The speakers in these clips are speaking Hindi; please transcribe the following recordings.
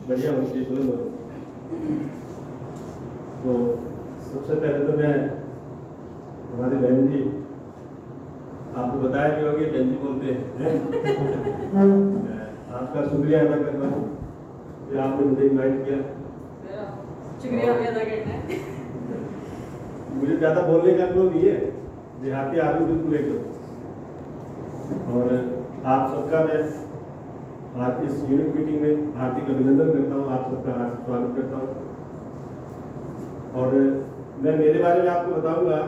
बढ़िया होनी चाहिए बुलंद होनी। तो सबसे पहले तो मैं हमारी बहन जी, आपको बताया भी होगी बहन जी बोलते हैं आपका शुक्रिया अदा करता हूँ कि आपने मुझे इन्वाइट किया। शुक्रिया भी अदा करना है। मुझे ज़्यादा बोलने का अनुभव नहीं है, देहाती आदमी बिल्कुल एकदम। और आप सबका मैं आज इस यूनिट मीटिंग में हार्दिक अभिनंदन करता हूँ, आप सबका हार्दिक स्वागत करता हूँ। और मैं मेरे बारे में आपको बताऊंगा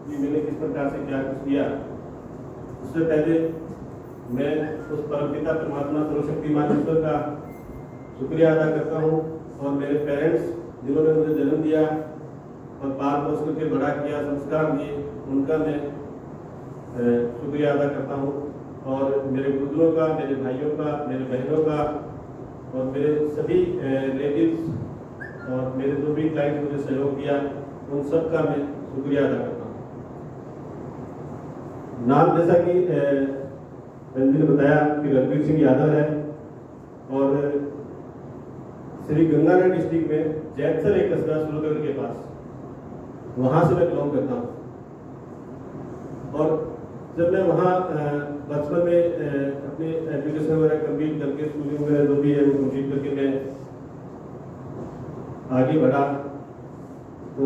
कि मैंने किस प्रकार से क्या कुछ किया। उससे पहले मैं उस परमपिता परमात्मा सर्वशक्तिमान ईश्वर का शुक्रिया अदा करता हूँ और मेरे पेरेंट्स जिन्होंने मुझे जन्म दिया और पाल पोस करके बड़ा किया, संस्कार दिए, उनका मैं शुक्रिया अदा करता हूँ। और मेरे गुरुओं का, मेरे भाइयों का, मेरे बहनों का और मेरे सभी रिलेटिव्स और मेरे जो भी क्लाइंट मुझे सहयोग किया उन सब का मैं शुक्रिया अदा करता हूँ। नाम जैसा कि रंजी ने बताया कि रणवीर सिंह यादव है और श्री गंगानगर डिस्ट्रिक्ट में जैतसर एक कस्बा सूरतगढ़ के पास, वहाँ से मैं बिलोंग करता हूँ। और जब मैं वहाँ बचपन में अपनी एजुकेशन वगैरह कंप्लीट करके स्कूलिंग वगैरह जो भी है वो कंप्लीट करके मैं आगे बढ़ा, तो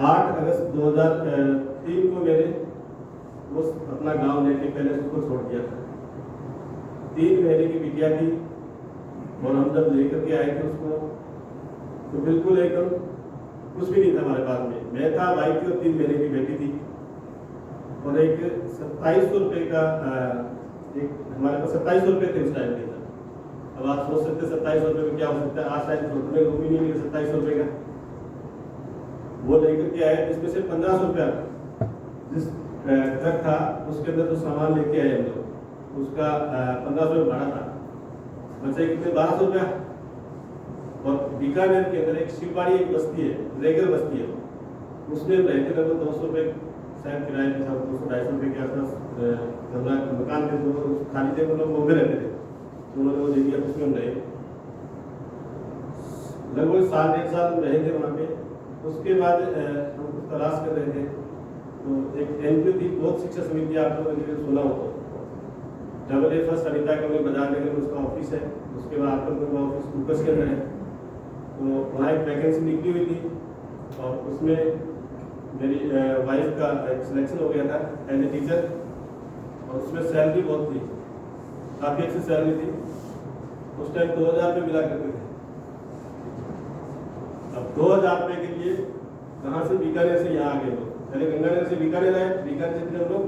8 अगस्त 2003 को मैंने वो अपना गांव नेटिव पैलेस को छोड़ दिया था। 3 महीने की बिटिया थी और हम जब लेकर के आए थे उसको तो बिल्कुल एकदम कुछ भी नहीं था हमारे पास में। मैं था, वाइफ थी और 3 महीने की बेटी थी और एक 2700 रुपये का एक हमारे पास 2700 रुपये थे उस टाइम पे। अब आप सोच सकते 2700 रुपये में क्या हो सकता है। आज शायद में रूम ही नहीं मिले 2700 रुपये का। वो लेकर के आए, इसमें से 1500 रुपया जिस ट्रक था उसके अंदर जो सामान लेके आए हम लोग, उसका 1500 रुपये भाड़ा था। बचे कितने, 1200 रुपया। और बीकानेर के अंदर एक शिवबाड़ी एक बस्ती है, रेगर बस्ती है, उसमें रहते लगभग 200 रुपये शायद किराए के साथ 200-250 रुपये के आसपास मकान थे, तो खाली थे, मतलब बॉम्बे रहते थे, तो उन्होंने वो दे दिया। उसमें हम रहे लगभग 1.5 साल रहे थे वहाँ पे। उसके बाद हम कुछ तलाश कर रहे थे, तो एक एनजीओ थी बहुत शिक्षा समिति, आप लोगों ने सुना हो तो AA सरिता के बाजार नगर में उसका ऑफिस है। उसके बाद आपका ऑफिस फोकस के अंदर है, तो वहाँ एक वैकेंसी निकली हुई थी और उसमें मेरी वाइफ का सिलेक्शन हो गया था एज ए टीचर और उसमें सैलरी बहुत थी, काफ़ी अच्छी सैलरी थी। उस टाइम 2000 रुपये मिला करते थे। अब 2000 रुपये के लिए कहाँ से, बीकानेर से यहाँ आ गए लोग। पहले गंगानगर से बीकानेर आए, बीकानेर से फिर हम लोग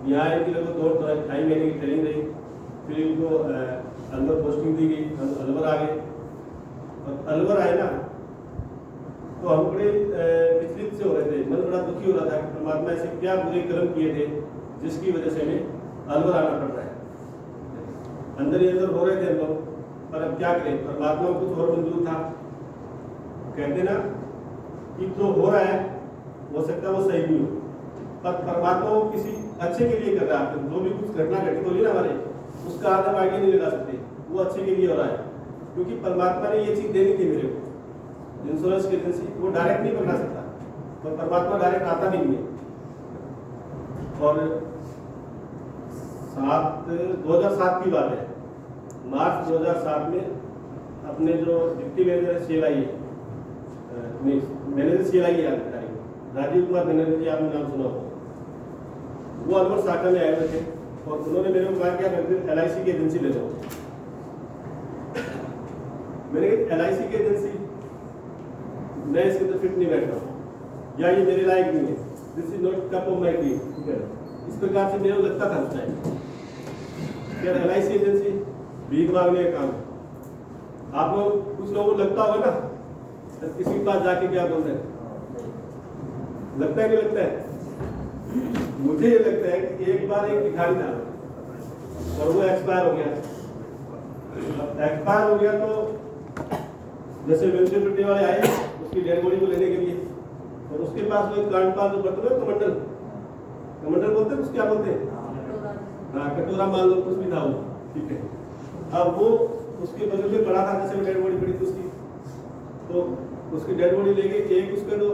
यहाँ आए कि लगभग 2-2.5 महीने की ट्रेनिंग रही। फिर इनको अलवर पोस्टिंग दी गई, हम अलवर आ गए। और अलवर आए ना तो हम बड़े विचलित से हो रहे थे, मन बड़ा दुखी हो रहा था कि परमात्मा ऐसे क्या बुरे कर्म किए थे जिसकी वजह से हमें अलवर आना पड़ रहा है। अंदर ही अंदर हो रहे थे हम लोग, पर अब क्या करें, परमात्मा को कुछ और मंजूर था। कहते ना कि जो हो रहा है हो सकता है वो सही नहीं हो, पर परमात्मा वो किसी अच्छे के लिए कर रहा है। जो भी कुछ घटना घटित हो रही है ना हमारे, उसका आदम आगे नहीं लगा सकते, वो अच्छे के लिए हो रहा है। क्योंकि परमात्मा ने ये चीज़ देनी थी मेरे को, इंश्योरेंस की एजेंसी, वो डायरेक्ट नहीं बना सकता, तो परमात्मा डायरेक्ट आता भी नहीं है। और 2007 की बात है, मार्च 2007 में अपने जो डिप्टी मैनेजर CLI है, मैनेजर CLI है राजीव कुमार बनर्जी जी, आपने नाम सुना हो, वो अलवर शाखा में आए हुए थे और उन्होंने मेरे को कहा कि LIC की एजेंसी ले लो। मैंने कहा LIC की एजेंसी, मैं इसके अंदर फिट नहीं बैठ रहा हूँ या ये मेरे लायक नहीं है, this is not cup of my T. इस प्रकार से मेरे को लगता था उस टाइम। LIC एजेंसी भीख मांगने का काम। आप लोग कुछ लोगों को लगता होगा ना, तो किसी के पास जाके क्या बोलते हैं, लगता है नहीं लगता है। मुझे ये लगता है कि एक बार एक भिखारी था और वो एक्सपायर हो गया। एक्सपायर हो गया तो जैसे म्यूनिसिपलिटी वाले आए उसकी डेड बॉडी को लेने के लिए, और उसके पास वो कांडपाल जो बर्तन है, कमंडल बोलते हैं, उसको क्या बोलते हैं, हाँ कटोरा मान लो, कुछ भी था वो, ठीक है। अब वो उसके बगल में पड़ा था, जैसे डेड बॉडी पड़ी उसकी डेड बॉडी लेके एक उसका जो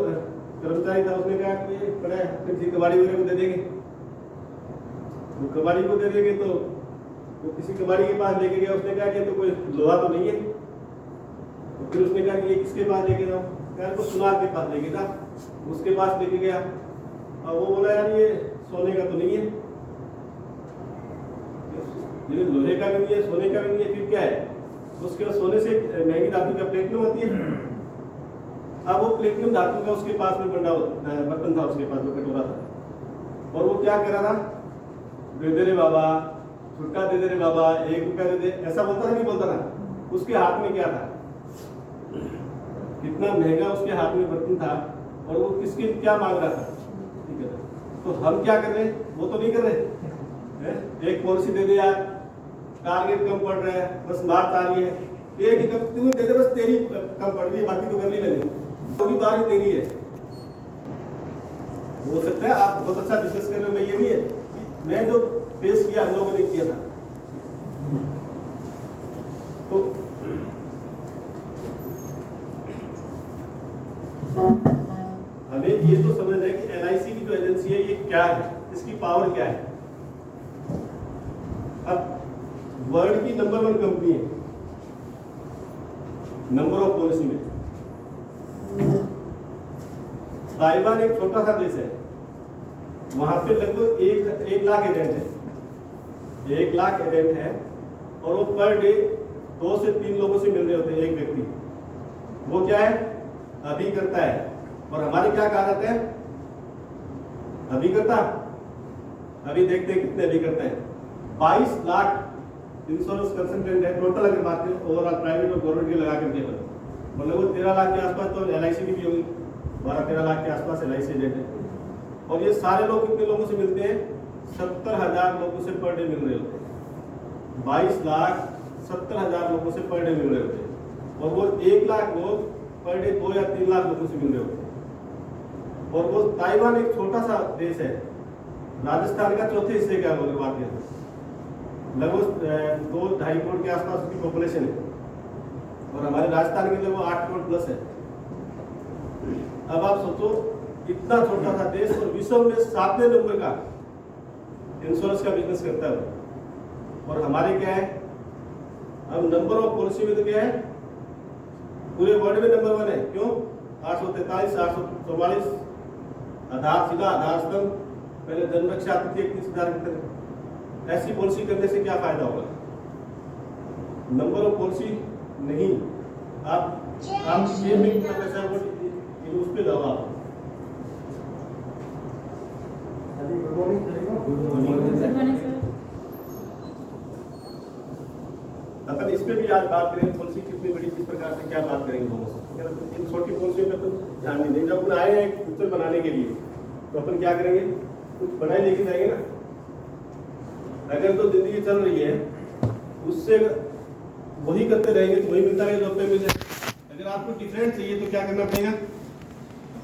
कर्मचारी था उसने कहा कि ये पड़ा है, किसी कबाड़ी वगैरह को दे देंगे। वो कबाड़ी को दे देंगे तो वो किसी कबाड़ी के पास लेके गया, उसने कहा कि तो कोई लोहा तो नहीं है। तो फिर उसने कहा कि ये किसके पास लेके जाओ, कहा को सुनार के पास लेके था। उसके पास लेके गया और वो बोला यार ये सोने का तो नहीं है, ये लोहे का भी नहीं है, सोने का भी नहीं है, फिर क्या है? उसके बाद सोने से महंगी धातु का प्लेटिनम होती है। अब वो प्लेटिनम धातु का उसके पास में बना बर्तन था, उसके पास जो कटोरा था, और वो क्या कर रहा था, दे दे रे बाबा, छुटका दे दे रे बाबा, 1 रुपया दे दे, ऐसा बोलता था नहीं बोलता था? उसके हाथ में क्या था, कितना महंगा उसके हाथ में बर्तन था, और वो किसके क्या मांग रहा था? ठीक है, तो हम क्या कर रहे हैं, वो तो नहीं कर रहे। एक पॉलिसी दे दे यार, टारगेट कम पड़ रहा है, बस मार्च आ रही है, एक ही तू दे दे, बस तेरी कम पड़ रही है, बाकी तो कर नहीं लेंगे, तो भी बात तेरी है। हो सकता है आप बहुत अच्छा बिजनेस कर रहे हो, मैं ये नहीं है, मैं जो फेस किया हम लोगों ने किया था। तो हमें ये तो समझना है कि एलआईसी की जो एजेंसी है ये क्या है, इसकी पावर क्या है। अब वर्ल्ड की नंबर 1 कंपनी है नंबर ऑफ पॉलिसी में। ताइवान एक छोटा सा देश है, वहां पे लगभग 1 लाख एजेंट है, 1 लाख एजेंट है, और वो पर डे 2 से 3 लोगों से मिल रहे होते हैं, एक व्यक्ति। वो क्या है, अभिकर्ता है। और हमारे क्या कहा जाता है, अभिकर्ता। अभी देखते हैं कितने अभिकर्ता है, 22 लाख इंश्योरेंस कंसल्टेंट है टोटल, अगर बात करें ओवरऑल प्राइवेट और गवर्नमेंट के लगा करके, मतलब वो 13 लाख के आसपास तो एलआईसी की भी होगी, 12-13 लाख के आसपास एलआईसी एजेंट है। और ये सारे लोग कितने लोगों से मिलते हैं, 70,000 लोगों से पर डे मिल रहे होते हैं। 22 लाख 70,000 लोगों से पर डे मिल रहे होते हैं, और वो 1 लाख लोग पर डे 2 या 3 लाख लोगों से मिल रहे होते हैं। और वो ताइवान एक छोटा सा देश है, राजस्थान का चौथे हिस्से का अगर बात करें, लगभग 2-2.5 करोड़ के आसपास उसकी पॉपुलेशन है, और हमारे राजस्थान के लगभग 8 करोड़ प्लस है। अब आप सोचो, इतना छोटा सा देश और विश्व में 7वें नंबर का इंश्योरेंस का बिजनेस करता है। और हमारे क्या है, अब नंबर ऑफ पॉलिसी में तो क्या है, पूरे वर्ल्ड में नंबर 1 है। क्यों? 843, 844 आधार, सीधा आधार स्तंभ, पहले जन रक्षा आती थी 31,000 की तरह। ऐसी पॉलिसी करने से क्या फायदा होगा? नंबर ऑफ पॉलिसी नहीं, आप ये में पैसा उस पे जाओ आप। अपन इस पे भी आज बात करेंगे, पॉलिसी कितनी बड़ी, किस प्रकार से क्या बात करेंगे लोगों से। इन छोटी पॉलिसियों में तो ध्यान नहीं देंगे। जब अपन आए हैं एक पिक्चर बनाने के लिए, तो अपन क्या करेंगे, कुछ बनाए लेके जाएंगे ना। अगर तो जिंदगी चल रही है उससे वही करते रहेंगे तो वही मिलता रहेगा, जॉब पे मिल जाए। अगर आपको डिफरेंट चाहिए तो क्या करना पड़ेगा,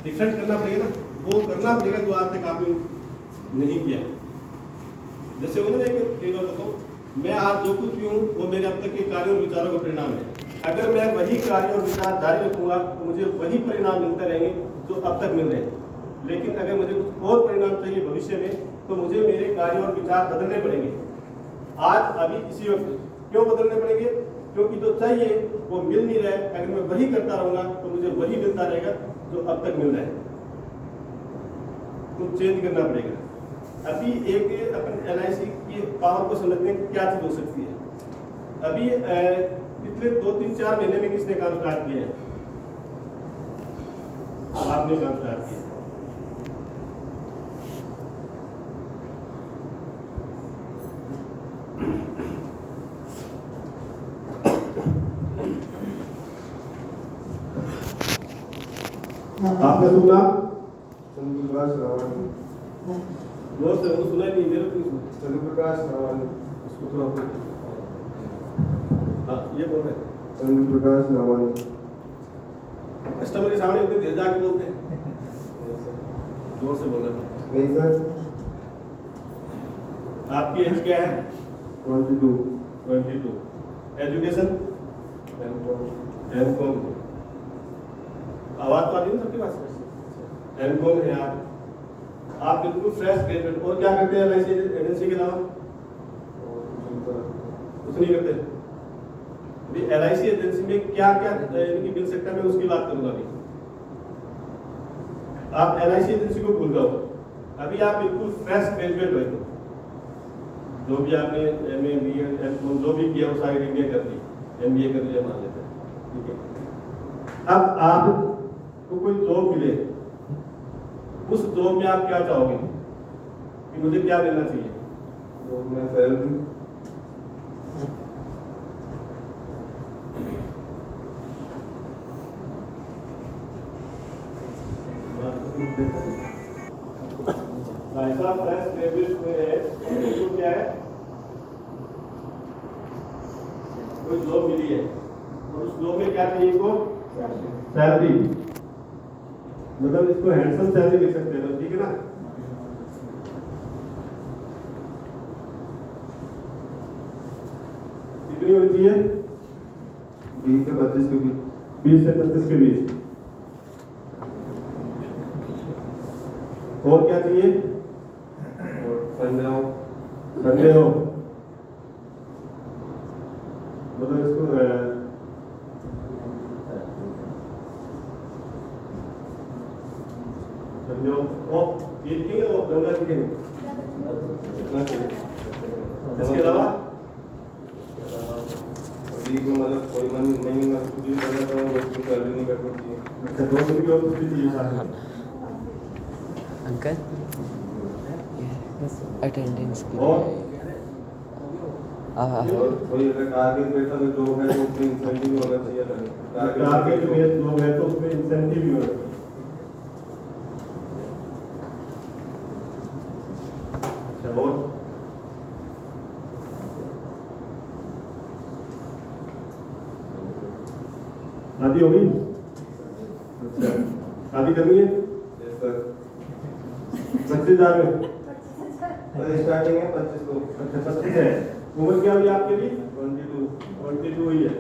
डिफरेंट करना पड़ेगा ना, वो करना पड़ेगा जो आज तक आपने नहीं किया। जैसे वो ना एक बार बताओ, मैं आज जो कुछ भी हूँ वो मेरे अब तक के कार्यों और विचारों का परिणाम है। अगर मैं वही कार्य और विचार जारी रखूंगा तो मुझे वही परिणाम मिलते रहेंगे जो अब तक मिल रहे हैं। लेकिन अगर मुझे कुछ और परिणाम चाहिए भविष्य में, तो मुझे मेरे कार्य और विचार बदलने पड़ेंगे। आज अभी इसी वक्त क्यों बदलने पड़ेंगे? क्योंकि जो चाहिए वो मिल नहीं रहा है। अगर मैं वही करता रहूंगा तो मुझे वही मिलता रहेगा जो अब तक मिल रहा है। कुछ चेंज करना पड़ेगा। अभी एक अपन एलआईसी की पावर को समझते हैं, क्या चीज हो सकती है। अभी पिछले 2-3-4 महीने में किसने काम स्टार्ट किया है? आपने काम स्टार्ट किया। आपने सुना? चंद्रप्रकाश रावण। जोर से वो सुना नहीं, मेरे को नहीं सुना। चंद्रप्रकाश रावण। उसको थोड़ा हाँ ये बोल रहे हैं। चंद्रप्रकाश रावण। कस्टमर के सामने उतने देर जाके बोलते हैं, जोर से बोल रहे हैं। नहीं सर। आपकी एज क्या है? 22। एजुकेशन? एमकॉम। आवाज तो आ रही है ना सबके पास? एमकॉम है आप बिल्कुल फ्रेश ग्रेजुएट। और क्या करते हैं एलआईसी एजेंसी के अलावा? कुछ नहीं करते। अभी एलआईसी एजेंसी में क्या क्या इनकी मिल सकता है, मैं उसकी बात करूंगा अभी। आप एलआईसी एजेंसी को भूल जाओ, अभी आप बिल्कुल फ्रेश ग्रेजुएट हो, जो भी आपने एमए बीए एमकॉम जो भी किया वो सारी डिग्री कर दी, एमबीए कर लिया मान लेते हैं, ठीक है। अब आपको कोई जॉब मिले, उस जॉब में आप क्या चाहोगे कि मुझे क्या मिलना चाहिए? जॉब में सैलरी, भाई साहब फ्रेश ग्रेजुएट हुए हैं, तो क्या है, कोई जॉब मिली है और उस जॉब में क्या चाहिए इनको? सैलरी। मतलब इसको हैंडसम सैलरी लिख सकते हो, ठीक है ना? कितनी होनी चाहिए? 20 से 25 के बीच। 20 से 25 के बीच। और क्या चाहिए? और संडे हो, संडे हो, मतलब इसको संडे हो, ये ठीक है, वो गंगा जी के इसके अलावा वीक में मतलब कोई मन नहीं मैं कुछ भी करना चाहूँ तो उसकी सैलरी नहीं कटनी चाहिए। अच्छा, 2 दिन की और कुछ भी चाहिए साथ में। अंकल अटेंडेंस के और और कोई अगर टारगेट बेटा में जॉब है तो उसमें इंसेंटिव भी होना चाहिए। टारगेट बेस्ड जॉब है तो उसमें इंसेंटिव भी होगा। अच्छा, और शादी होगी? अच्छा, शादी करनी है? Yes sir. 25,000 में? स्टार्टिंग है 25 को। अच्छा, 25 है। उम्र क्या हुई आपके भी? 22 हुई है।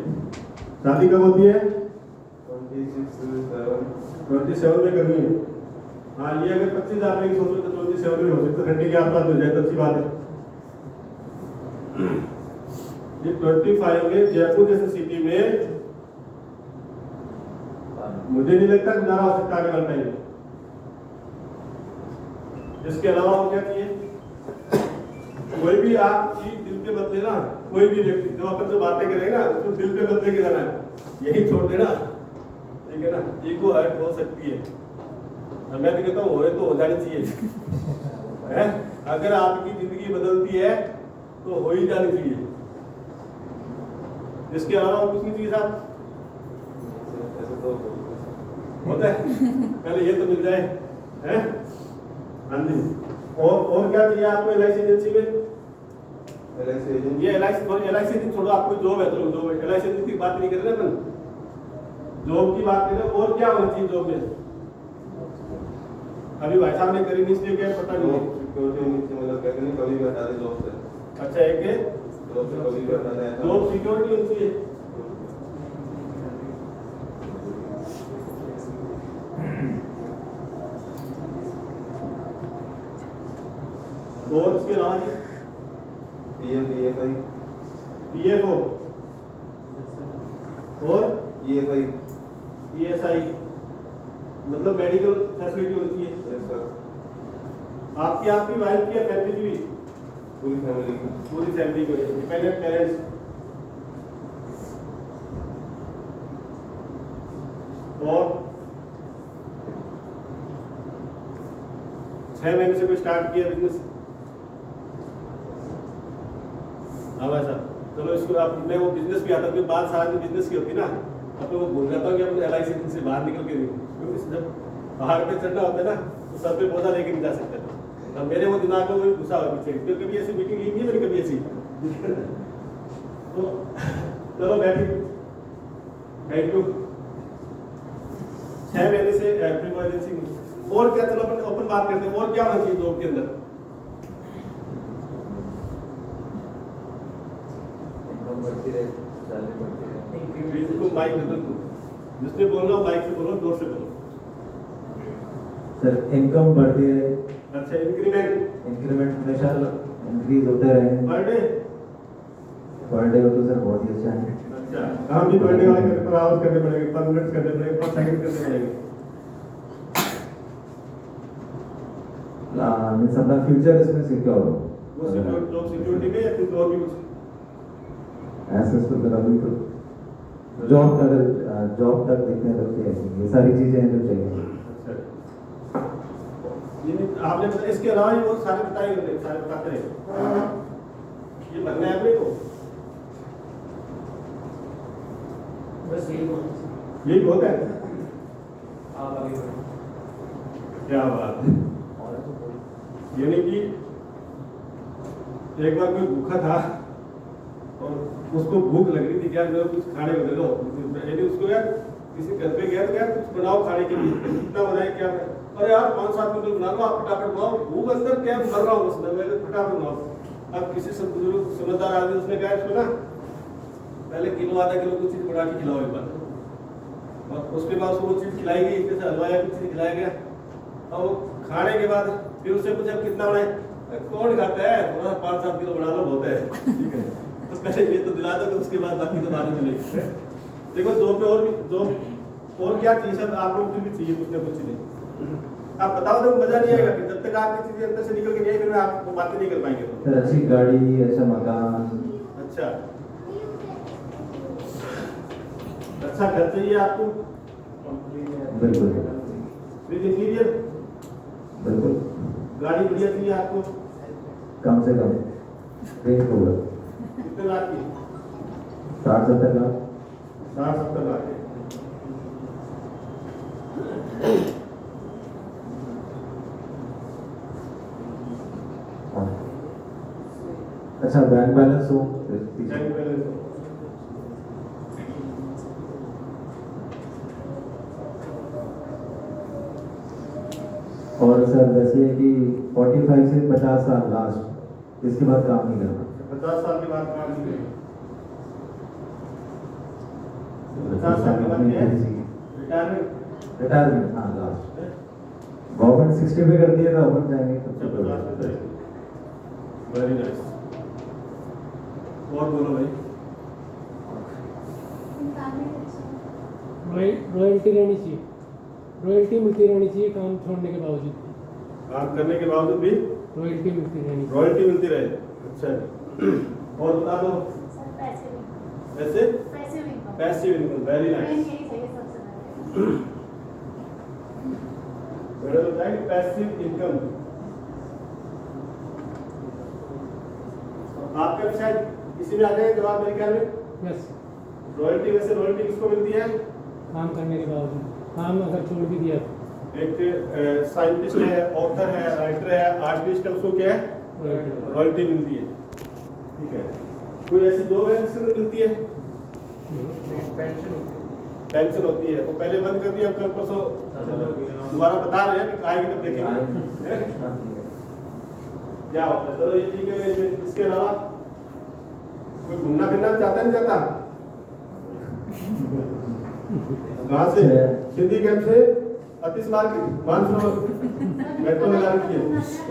शादी कब होती है? 27 में करनी है। हाँ, ये अगर 25,000 में की सोचो तो 27 में हो सकता है, 30 के आसपास मिल जाए तो अच्छी बात है। ये 25 में जयपुर जैसे सिटी में मुझे नहीं लगता गुजारा हो सकता आगे वाला टाइम। इसके अलावा और क्या चाहिए? कोई भी आप चीज दिल पे मत लेना, कोई भी व्यक्ति जो अपन से बातें करेगा ना उसको दिल पे मत लेके जाना है, यही छोड़ देना, ठीक है ना? ईगो हर्ट हो सकती है, और मैं भी कहता हूँ होए तो हो जानी चाहिए है? अगर आपकी जिंदगी बदलती है तो हो ही जानी चाहिए। इसके अलावा और कुछ नहीं चाहिए साहब? ऐसे तो होता है पहले ये तो मिल जाए, हैं? हाँ जी। और क्या चाहिए आपको एलआईसी एजेंसी में? एलआईसी एजेंसी, ये एलआईसी छोड़ो, आपको जॉब है, चलो जॉब है, एलआईसी एजेंसी की बात नहीं कर रहे अपन, जॉब की बात कर रहे हैं। और क्या होना चाहिए जॉब में? अभी भाई साहब ने करी नहीं इसलिए क्या पता नहीं है। सिक्योरिटी नीचे मतलब कहते नहीं कभी भी हटा दे जॉब से। अच्छा, एक है जॉब से कभी भी हटा दे। जॉब सिक्योरिटी होनी चाहिए। और इसके अलावा पीएफआई पीएफओ और ईएसआई। ईएसआई मतलब मेडिकल फैसिलिटी होनी चाहिए। Yes sir. आपकी वाइफ की फैमिली की भी? पूरी फैमिली की। पूरी फैमिली को, डिपेंडेंट पेरेंट्स। और 6 महीने से कोई स्टार्ट किया बिजनेस? हाँ भाई साहब, चलो इसको आप, मैं वो बिजनेस भी आता, फिर बात सारी बिजनेस की होती ना, अब तो वो भूल जाता हूँ कि अपने एलआईसी से बाहर निकल के, क्योंकि जब पहाड़ पे चढ़ना होता है ना तो सर पे पौधा लेके नहीं जा सकता। अब मेरे वो दिमाग में वही घुसा हुआ पीछे, तो कभी ऐसी मीटिंग ली नहीं है मैंने, कभी ऐसी तो चलो बैठिए, थैंक यू। 6 महीने से एजेंसी। और क्या, चलो अपन ओपन बात करते हैं, और क्या होना चाहिए जॉब के अंदर? माइक जिसने बोलना माइक से बोलो, जोर से बोलो। सर इनकम बढ़ती है, अच्छा इंक्रीमेंट इंक्रीमेंट हमेशा इंक्रीज होते रहे, पर डे। पर डे हो तो सर बहुत ही अच्छा है। अच्छा काम भी पर डे वाले करने पर आवर्स करने पड़ेंगे, पर मिनट्स करने पड़ेंगे, पर सेकंड करने पड़ेंगे। मीन्स अपना फ्यूचर इसमें सिक्योर हो। वो सिक्योर जॉब सिक्योरिटी में या कुछ और भी कुछ? ऐसे तो सर अभी तो जॉब अगर जॉब तक देखते हैं तो क्या है, ये सारी चीजें हैं जो चाहिए। अच्छा ये आपने बताया, इसके अलावा ये वो सारे बताए होते हैं, सारे बताते हैं। ये बनना है अपने को, बस यही बोल। यही बहुत है। आप आगे बढ़ो। क्या बात है। यानी कि एक बार कोई भूखा था और उसको भूख लग रही थी, क्या मेरे को कुछ खाने को दे दो। यानी उसको यार किसी घर पे गया तो यार कुछ बनाओ खाने के लिए, कितना बनाए क्या है? अरे यार 5-7 मिनट बना लो, आप फटाफट बनाओ, भूख अंदर क्या कर रहा हूँ बस मैं फटाफट बनाओ। अब किसी से बुजुर्ग समझदार आदमी उसने कहा इसको ना पहले किलो आधा किलो कुछ चीज बना के खिलाओ एक बार, और उसके बाद उसको वो चीज खिलाई गई, जैसे हलवा या कुछ चीज खिलाया गया। और वो खाने के बाद फिर उससे पूछा कितना बनाए, कौन खाता है, थोड़ा 5-7 किलो बना लो बहुत है, ठीक है। तो पहले ये तो दिला दो, उसके बाद बाकी तो बाद में मिलेगी। देखो दो पे और भी दो और क्या चीज है आप लोग भी चाहिए कुछ ना कुछ नहीं। आप बताओ तो मजा नहीं आएगा, जब तक आपकी चीजें अंदर से निकल के नहीं आएगी फिर आप बातें नहीं कर पाएंगे। सर अच्छी गाड़ी, अच्छा मकान, अच्छा अच्छा घर चाहिए आपको, बिल्कुल विद इंटीरियर, बिल्कुल गाड़ी बढ़िया चाहिए आपको। कम से कम रेंज होगा कितने लाख की? 60-70 लाख। 60-70 लाख की। अच्छा बैंक बैलेंस हो बैंक बैलेंस हो। और सर वैसे है कि 45 से 50 साल लास्ट, इसके बाद काम नहीं करना। 50 साल के बाद काम नहीं करेंगे। 50 साल के बाद क्या है? रिटायरमेंट। रिटायरमेंट, हाँ लास्ट। गवर्नमेंट 60 पे करती है तो अपन जाएंगे अच्छा 50 पे करेंगे। Very nice. और बोलो भाई। रॉयल्टी रहनी चाहिए, रॉयल्टी मिलती रहनी चाहिए काम छोड़ने के बावजूद, काम करने के बावजूद भी रॉयल्टी मिलती रहनी चाहिए। रॉयल्टी मिलती रहे। अच्छा और बता दो ऐसे पैसिव इनकम। Very nice. मैंने बताया कि पैसिव इनकम आपका भी शायद इसी में आ जाए जवाब मेरे ख्याल में। यस, रॉयल्टी, वैसे रॉयल्टी किसको मिलती है? काम करने के बावजूद, काम अगर छोड़ भी दिया तो एक साइंटिस्ट है, ऑथर है, राइटर है, आर्टिस्ट है, उसको क्या है? रॉयल्टी मिलती है। ठीक है। कोई ऐसी दो है जिससे मिलती है? पेंशन होती है। वो पहले बंद कर दिया, कल परसों दोबारा बता रहे हैं कि आएगी तब देखेंगे क्या होता है। चलो ये ठीक है। इसके अलावा कोई घूमना फिरना चाहता नहीं चाहता? कहाँ से? सिंधी कैंप से अतीश मार्केट मानसरोवर मेट्रो लगा रखी है।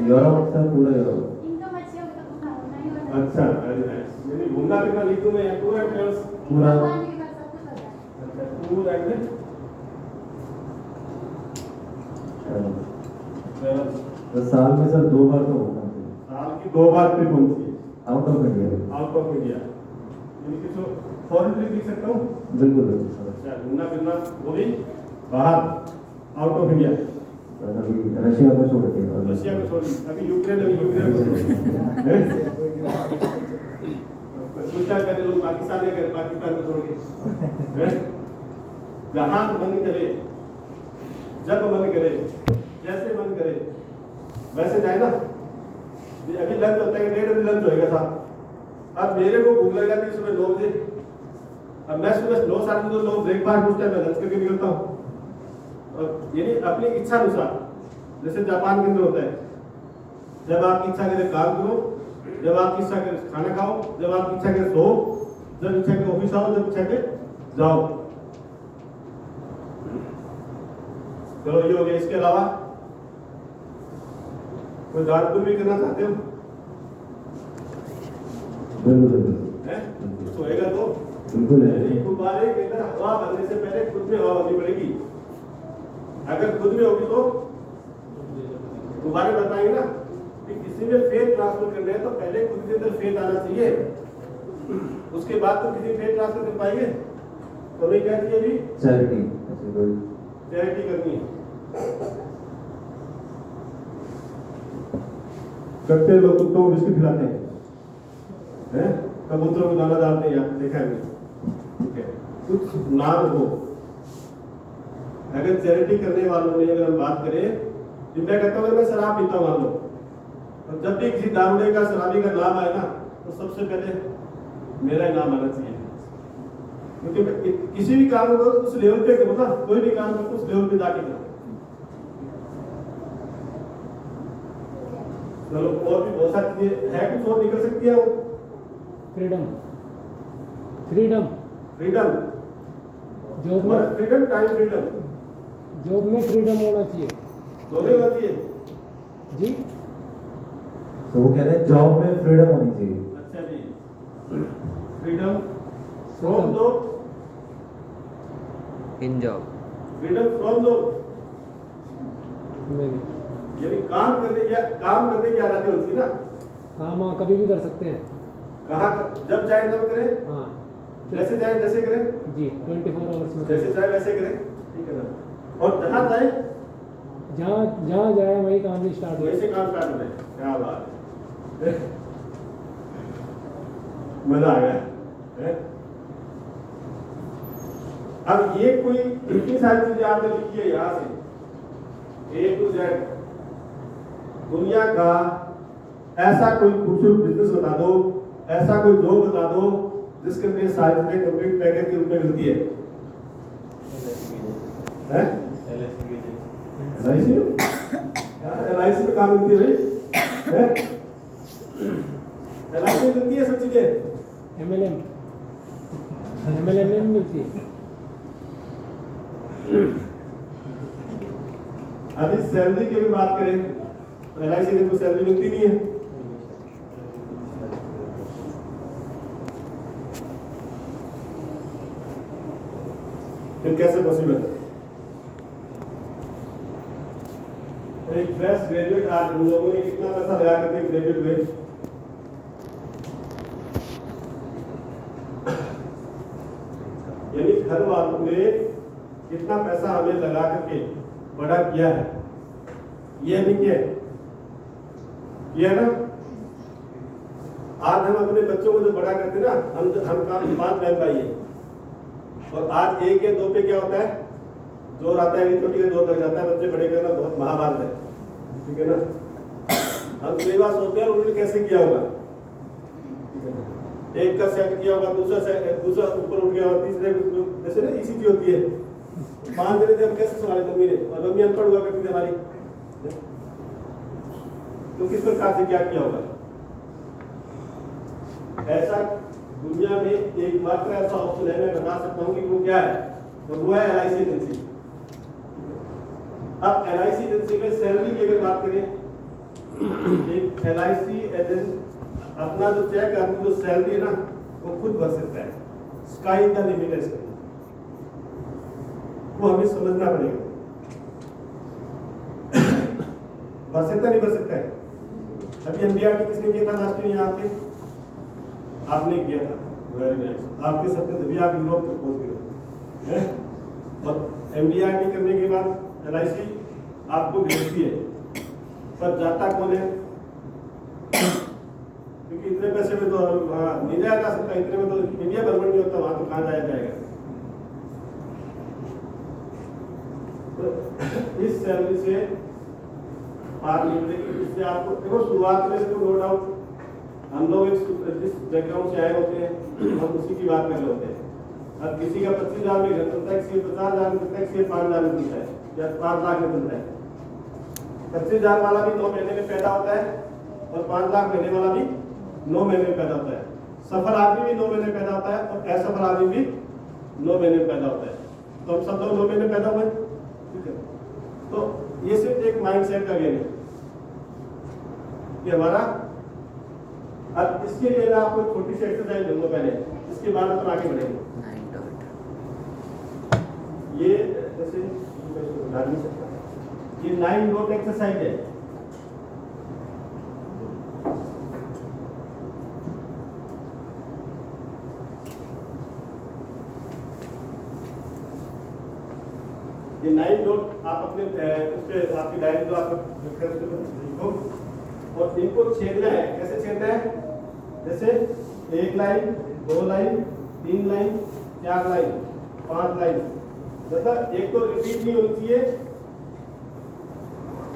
यूरोप सर, पूरा यूरोप। अच्छा वेरी नाइस। यानी घूमना फिरना लीडू में है, टूर एंड ट्रेवल्स पूरा टूर एंड ट्रेवल्स। तो साल में सर 2 बार तो होना चाहिए, साल की 2 बार ट्रिप होनी चाहिए out of India. Out of India. यानी कि तो फॉरेन ट्रिप लिख सकता हूँ। बिल्कुल बिल्कुल सर। अच्छा घूमना फिरना वो भी बाहर आउट ऑफ इंडिया। सर अभी रशिया को छोड़ के और रशिया को छोड़, अभी यूक्रेन को सोचा करे लोग पाकिस्तान में गए, पाकिस्तान को छोड़ के जहाँ मन करे, जब मन करे, जैसे मन करे वैसे जाए ना। अभी लंच होता है, 1:30 बजे लंच होएगा साहब। अब मेरे को भूख लगा थी सुबह 9 बजे, अब मैं सुबह 9-7 बजे लोग ब्रेकफास्ट उस टाइम में लंच करके निकलता हूँ। यानी अपनी इच्छा अनुसार, जैसे जापान के अंदर होता है, जब आपकी इच्छा करे काम करो, जब आपकी इच्छा करे खाना खाओ, जब आपकी इच्छा करे सो, जब इच्छा करे ऑफिस आओ, जब इच्छा करे जाओ। चलो ये हो गया। इसके अलावा कोई दानपुर भी करना चाहते हो? बिल्कुल बिल्कुल हैं? कुछ होएगा तो बिल्कुल है। यानी गुब्बारे के अंदर हवा भरने से पहले खुद में हवा भरनी पड़ेगी। अगर खुद में होगी तो गुब्बारे बताएंगे ना कि किसी में फेथ ट्रांसफर करना है तो पहले खुद के अंदर फेथ आना चाहिए, उसके बाद तो किसी फेथ ट्रांसफर कर पाएंगे। तो हमें क्या चाहिए अभी? चैरिटी, ऐसे कोई चैरिटी करनी है। करते लोग कुत्तों को बिस्किट खिलाते हैं, कबूतरों को दाना डालते हैं, आपने देखा है? ठीक है, कुछ नाम हो। अगर चैरिटी करने वालों में अगर हम बात करें, तो मैं कहता हूँ अगर मैं शराब पीता हूँ मान लो, और जब भी किसी दारूडे का शराबी का नाम आए ना तो सबसे पहले मेरा ही नाम आना चाहिए, क्योंकि किसी भी काम को उस लेवल पे करो ना, कोई भी काम को उस लेवल पे जाके करो। चलो और भी बहुत सारी चीजें है, कुछ और निकल सकती है वो। फ्रीडम, फ्रीडम, फ्रीडम, जॉब में, फ्रीडम, टाइम फ्रीडम, जॉब में फ्रीडम होना चाहिए दोनों होती है जी। तो वो कह रहे हैं जॉब में फ्रीडम होनी चाहिए। अच्छा जी, freedom from job, in job, freedom from job, मेरी यानी काम करने की आजादी होती है ना। काम हाँ कभी भी कर सकते हैं। कहाँ जब चाहे तब करें, हाँ जैसे चाहे जैसे करें, जी, 24 आवर्स में जैसे चाहे वैसे करें, ठीक है ना। और जहाँ चाहे जहाँ जहाँ जाए वही काम भी स्टार्ट हो। वैसे काम स्टार्ट हो जाए। क्या बात है, मजा आ गया है? अब ये कोई इतनी सारी चीजें आपने लिखी है यहाँ से A to Z, दुनिया का ऐसा कोई खूबसूरत बिजनेस बता दो, ऐसा कोई जॉब बता दो जिसके लिए सारी चीजें कंप्लीट पैकेज के रूप में मिलती है। LIC में काम मिलती है भाई, LIC में मिलती है सब चीजें। MLM में मिलती है। अभी सैलरी की भी बात करें तो LIC में तो सैलरी मिलती नहीं है। फिर कैसे पॉसिबल है? एक फ्रेश ग्रेजुएट आज हम लोगों ने कितना पैसा लगा करके ग्रेजुएट हुए, यानी घर वालों ने कितना पैसा हमें लगा करके बड़ा किया है, ये नहीं किया है ना। आज हम अपने बच्चों को जो बड़ा करते ना, हम काम 5 बहन भाई है, और आज 1 या 2 पे क्या होता है, जोर आता है, छोटी का जोर लग जाता है, बच्चे बड़े करना बहुत महाभारत है, ठीक है ना। हम कई बार सोचते हैं उन्होंने कैसे किया होगा, एक का सेट किया होगा, दूसरा ऊपर उठ गया, और तीसरे जैसे ना इसी चीज होती है। 5 जने थे, हम कैसे संभाले मम्मी ने, और मम्मी अनपढ़ हुआ करती थी हमारी, तो किस प्रकार से क्या किया होगा। ऐसा दुनिया में एकमात्र ऐसा ऑप्शन है, मैं बता सकता हूँ कि वो क्या है, तो वो है LIC एजेंसी। अब LIC एजेंसी में सैलरी की अगर बात करें, एक LIC एजेंट अपना जो चेक अपनी जो सैलरी है ना वो खुद भर सकता है, स्काई द लिमिट है इसका, वो हमें समझना पड़ेगा। भर सकता नहीं भर सकता है। अभी NDRT किसने किया था लास्ट में यहाँ पे? आपने किया था, वेरी नाइस। आपके सबसे तभी आप यूरोप तक पहुंच गए हैं। और MDRT करने के बाद LIC आपको भेजती है, पर जाता कौन है? क्योंकि इतने पैसे में तो नहीं जाया जा सकता, इतने में तो इंडिया भ्रमण नहीं होता, वहां तो कहाँ जाया जाएगा। तो इस सैलरी से पार निकलने की, इससे आपको देखो शुरुआत में तो नो डाउट हम लोग जिस बैकग्राउंड से आए होते हैं हम उसी की बात कर रहे होते हैं। अब किसी का 25,000 में घर चलता है, किसी का 50,000 में चलता है, किसी का 5,000 में चलता है, या 5 लाख में चलता है। 25,000 वाला भी 9 महीने में पैदा होता है, और 5 लाख महीने वाला भी 9 महीने में पैदा होता है। सफल आदमी भी 9 महीने में पैदा होता है, और असफल आदमी भी 9 महीने में पैदा होता है। तो हम सब लोग 9 महीने में पैदा हुए, ठीक है। तो ये सिर्फ एक माइंडसेट का गेम है। ये हमारा। अब इसके लिए मैं आपको छोटी सी एक्सरसाइज दूंगा पहले, इसके बाद हम आगे बढ़ेंगे। 9 डॉट। ये जैसे मैं इसको बता नहीं सकता, ये 9 डॉट एक्सरसाइज है। ये 9 डॉट आप अपने उस पे आपकी डायरी जो आप लिखो और इनको छेदना है। कैसे छेदना है? जैसे 1 line, 2 line, 3 line, 4 line, 5 line. मतलब एक तो रिपीट नहीं होनी चाहिए,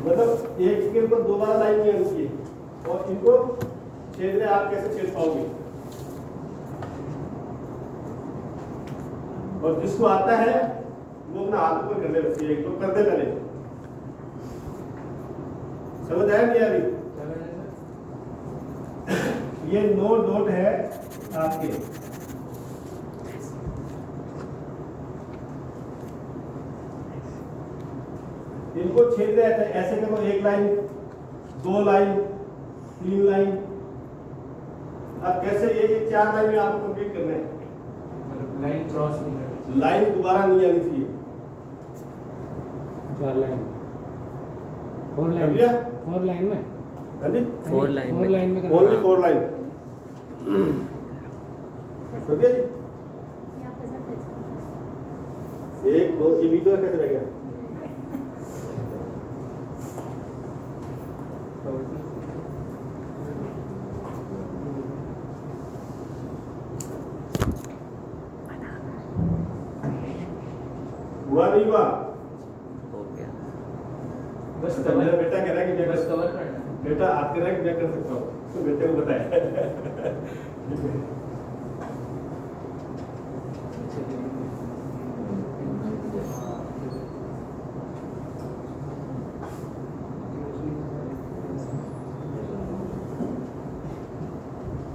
मतलब एक के ऊपर दोबारा लाइन नहीं आनी चाहिए। और इनको छेदने आप कैसे छेद पाओगे? और जिसको आता है वो अपना हाथ ऊपर करने लगती है, तो कर दे पहले। समझ आया नहीं आ रही? ये 9 डॉट है आपके। इनको छेद रहता है, ऐसे करो 1 लाइन, 2 लाइन, 3 लाइन। अब कैसे ये 4 लाइन में आपको कंप्लीट करना है। लाइन क्रॉस नहीं करनी। लाइन दोबारा नहीं आनी चाहिए। 4 लाइन, 4 कर लाइन, लिया? 4 लाइन में, हाँ जी, 4 लाइन 4 लाइन में ओनली 4 लाइन। हो गया जी? 1 2 ये भी तो कैसे रह गया? हुआ नहीं हुआ? हो गया। बस अच्छा, मेरा बेटा कह रहा है कि मैं बस बस कवर करना है। बेटा आप कह रहा है कि मैं कर सकता हूँ, तो बेटे को बताया।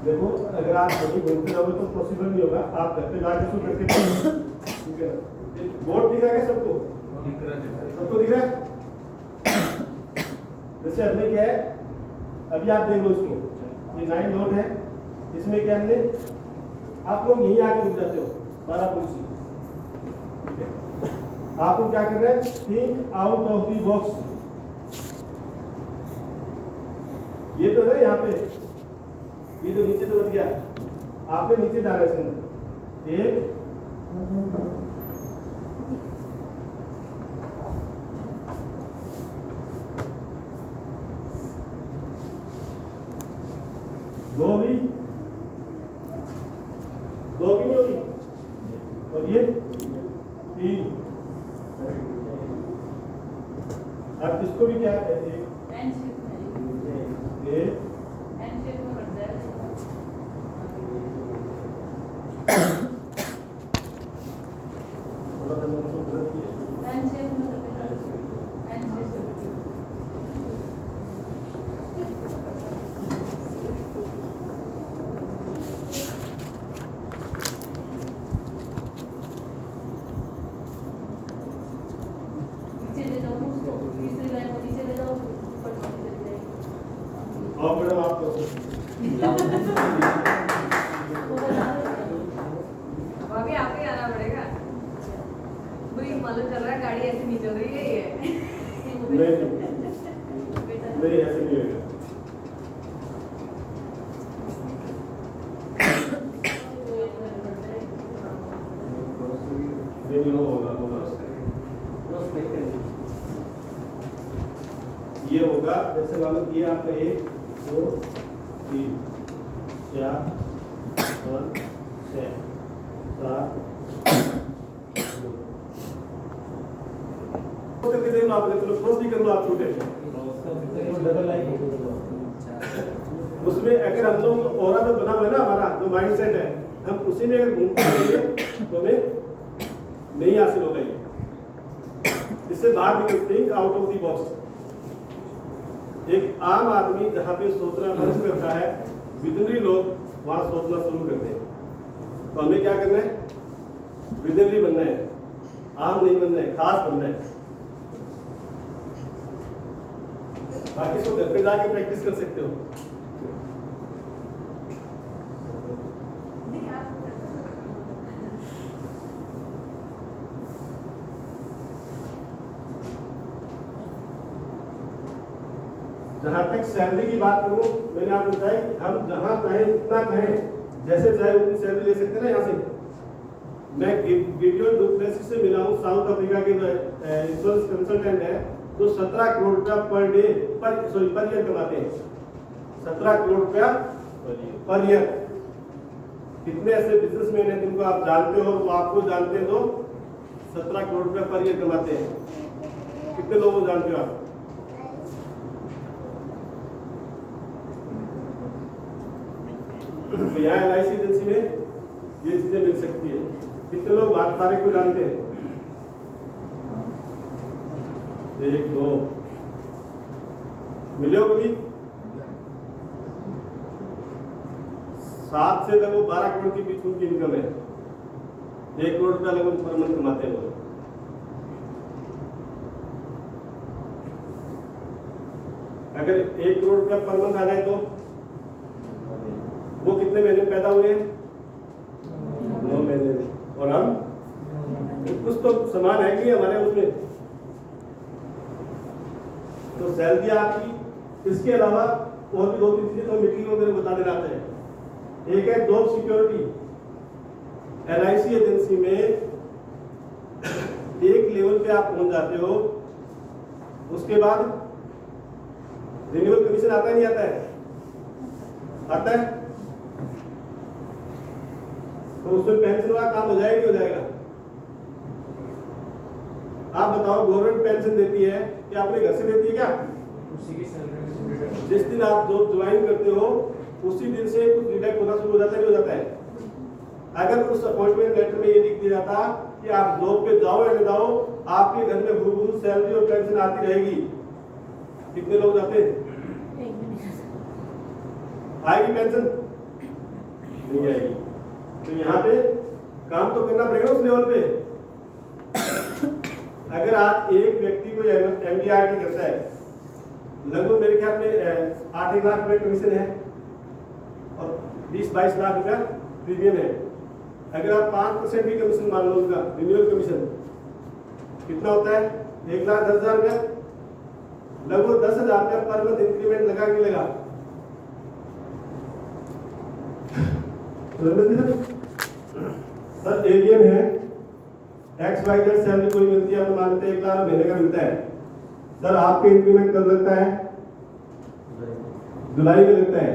देखो अगर आप कहीं घूमते रहोगे तो पॉसिबल नहीं होगा। आप घर पे जाके शुरू करके ठीक है। बोर्ड दिख रहा है सबको? सबको दिख रहा है? जैसे हमने क्या है, अभी आप देख लो इसको, ये 9 डॉट है। इसमें क्या हमने, आप लोग यहीं आके रुक जाते हो 12 पुलिस। ठीक है, आपको क्या करना है? Think out of the box. ये तो है यहाँ पे, ये तो नीचे तो बच गया, आपने नीचे डायरेक्शन एक, दो भी नहीं होगी, और ये 3। अब इसको भी क्या है? एक और मैडम आपको अभी आपको ही आना पड़ेगा। मुझे मालूम चल रहा है गाड़ी ऐसे नहीं चल रही है ये। नहीं ऐसे नहीं होगा। नहीं होगा ये होगा। जैसे मान लो ये आपका 1 2 3 4 5 6 7 करके देख लो आप, क्रॉस भी कर लो आप छोटे। उसमें अगर हम लोग ऑरा जो बना हुआ है ना हमारा जो माइंड सेट है, हम उसी में अगर घूमते रहेंगे तो हमें नहीं हासिल होगा। ये इससे बाहर निकल, think out of the box. एक आम आदमी जहाँ पे सोचना बंद करता है, विजनरी लोग वहां सोचना शुरू करते हैं। तो हमें क्या करना है? विजनरी बनना है, आम नहीं बनना है, खास बनना है। बाकी इसको घर पे जाके प्रैक्टिस कर सकते हो। नहीं आप जहां तक सैलरी की बात करूं, मैंने आपको बताया कि हम जहां चाहे जितना कहें, जैसे चाहे उतनी सैलरी ले सकते हैं ना। यहाँ से मैं गिडियोन डुप्लेसिस से मिला हूँ, साउथ अफ्रीका के इंश्योरेंस कंसल्टेंट है, तो 17 करोड़ रुपया पर डे पर ईयर कमाते हैं। 17 करोड़ रुपया पर ईयर। कितने ऐसे बिजनेसमैन हैं जिनको आप जानते हो, वो आपको जानते हैं, तो 17 करोड़ रुपया पर ईयर कमाते हैं। कितने लोगों को जानते हो आप? तो यहाँ LIC एजेंसी में ये चीजें मिल सकती है। कितने लोग बात सारे को जानते हैं? 1 2 मिले हो कभी? 7 से लगभग 12 करोड़ के बीच उनकी इनकम है। 1 करोड़ रुपया लगभग पर मंथ कमाते हैं वो। अगर 1 करोड़ रुपया पर मंथ आ जाए तो वो कितने महीने में पैदा हुए हैं? 9 महीने में। और हम कुछ तो समान है कि हमारे उसमें। तो सैलरी आपकी, इसके अलावा और भी 2-3 चीजें तो मीटिंग में मेरे बता देना है। एक है जॉब सिक्योरिटी। LIC एजेंसी में एक लेवल पे आप पहुंच जाते हो, उसके बाद रिन्यूअल कमीशन आता है नहीं आता है? आता है। तो उसमें पेंशन वाला काम हो जाएगा नहीं हो जाएगा? आप बताओ, गवर्नमेंट पेंशन देती है कि अपने घर से देती है क्या? उसी की सैलरी जिस दिन आप जॉब ज्वाइन करते हो उसी दिन से कुछ डिडक्ट होना शुरू हो जाता है नहीं हो जाता है? अगर उस अपॉइंटमेंट लेटर में ये लिख दिया जाता कि आप जॉब पे जाओ या नहीं जाओ, आपके घर में भूल सैलरी और पेंशन आती रहेगी, कितने लोग जाते? आएगी पेंशन? नहीं आएगी। तो यहाँ पे काम तो करना पड़ेगा उस लेवल पे। अगर आज एक व्यक्ति को MDRT करता है, लगभग मेरे ख्याल में 8 लाख रुपए कमीशन है और 20-22 लाख रुपया प्रीमियम है। अगर आप 5% भी कमीशन मान लो उसका रिन्यूअल कमीशन, कितना होता है? 1,10,000 रुपया। लगभग 10,000 रुपया पर मंथ इंक्रीमेंट लगा के लगा। सर एलियन है, XYZ सैलरी कोई मिलती है, हम मानते हैं 1 लाख महीने का मिलता है। सर आपके इंक्रीमेंट कब लगता है? जुलाई में लगता है।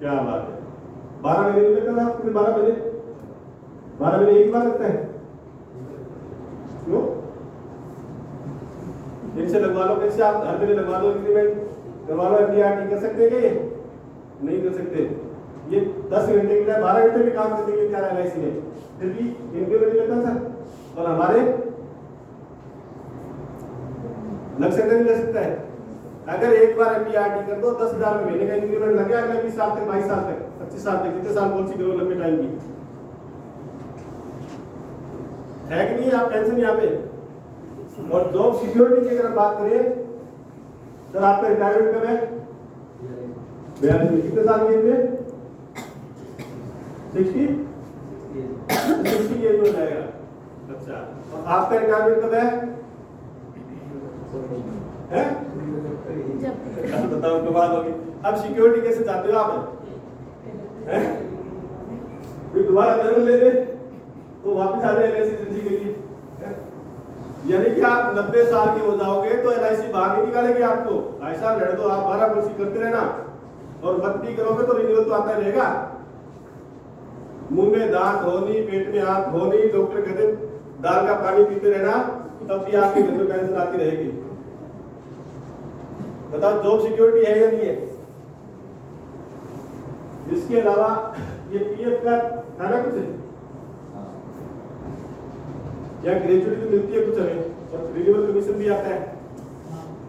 क्या बात है, 12 महीने में लगता है आपके? 12 महीने एक बार लगता है? क्यों? इनसे लगवा लो, कैसे आप हर महीने लगवा लो इंक्रीमेंट, करवा लो MDRT, कर सकते हैं क्या? ये नहीं कर सकते। ये 10 घंटे के लिए 12 घंटे भी काम करने के लिए क्या है LIC में, फिर भी इंक्रीमेंट नहीं लगता सर। और हमारे लग सकता नहीं लग सकता है? अगर एक बार MDRT कर दो 10,000 महीने का इंक्रीमेंट लग गया, अगले 20 साल तक, 22 साल तक, 25 साल तक, जितने साल पॉलिसी करो लंबे टाइम की, है कि नहीं? आप पेंशन यहाँ पे। और जॉब सिक्योरिटी की अगर बात करें, सर आपका रिटायरमेंट कब है? 42। कितने साल की एज में? 60 एज हो जाएगा। अच्छा, और आपका रिटायरमेंट कब है? बताओ कमाल होगी। अब सिक्योरिटी कैसे चाहते हो आप? फिर दोबारा जन्म ले ले तो वापस आ जाए LIC एजेंसी के लिए। यानी कि आप 90 साल के हो जाओगे तो LIC बाहर नहीं निकालेगी आपको। ऐसा लड़ दो, आप 12 पॉलिसी करते रहना और भर्ती करोगे तो रिन्यूअल तो आता रहेगा। मुंह में दांत होनी, पेट में हाथ होनी, डॉक्टर कहते दाल का पानी पीते रहना, तब भी आपकी घर में पेंशन आती रहेगी। बताओ जॉब सिक्योरिटी है या नहीं है? इसके अलावा ये PF का था ना कुछ, या ग्रेजुएटी तो मिलती है कुछ हमें, और रिन्यूअल कमीशन भी आता है,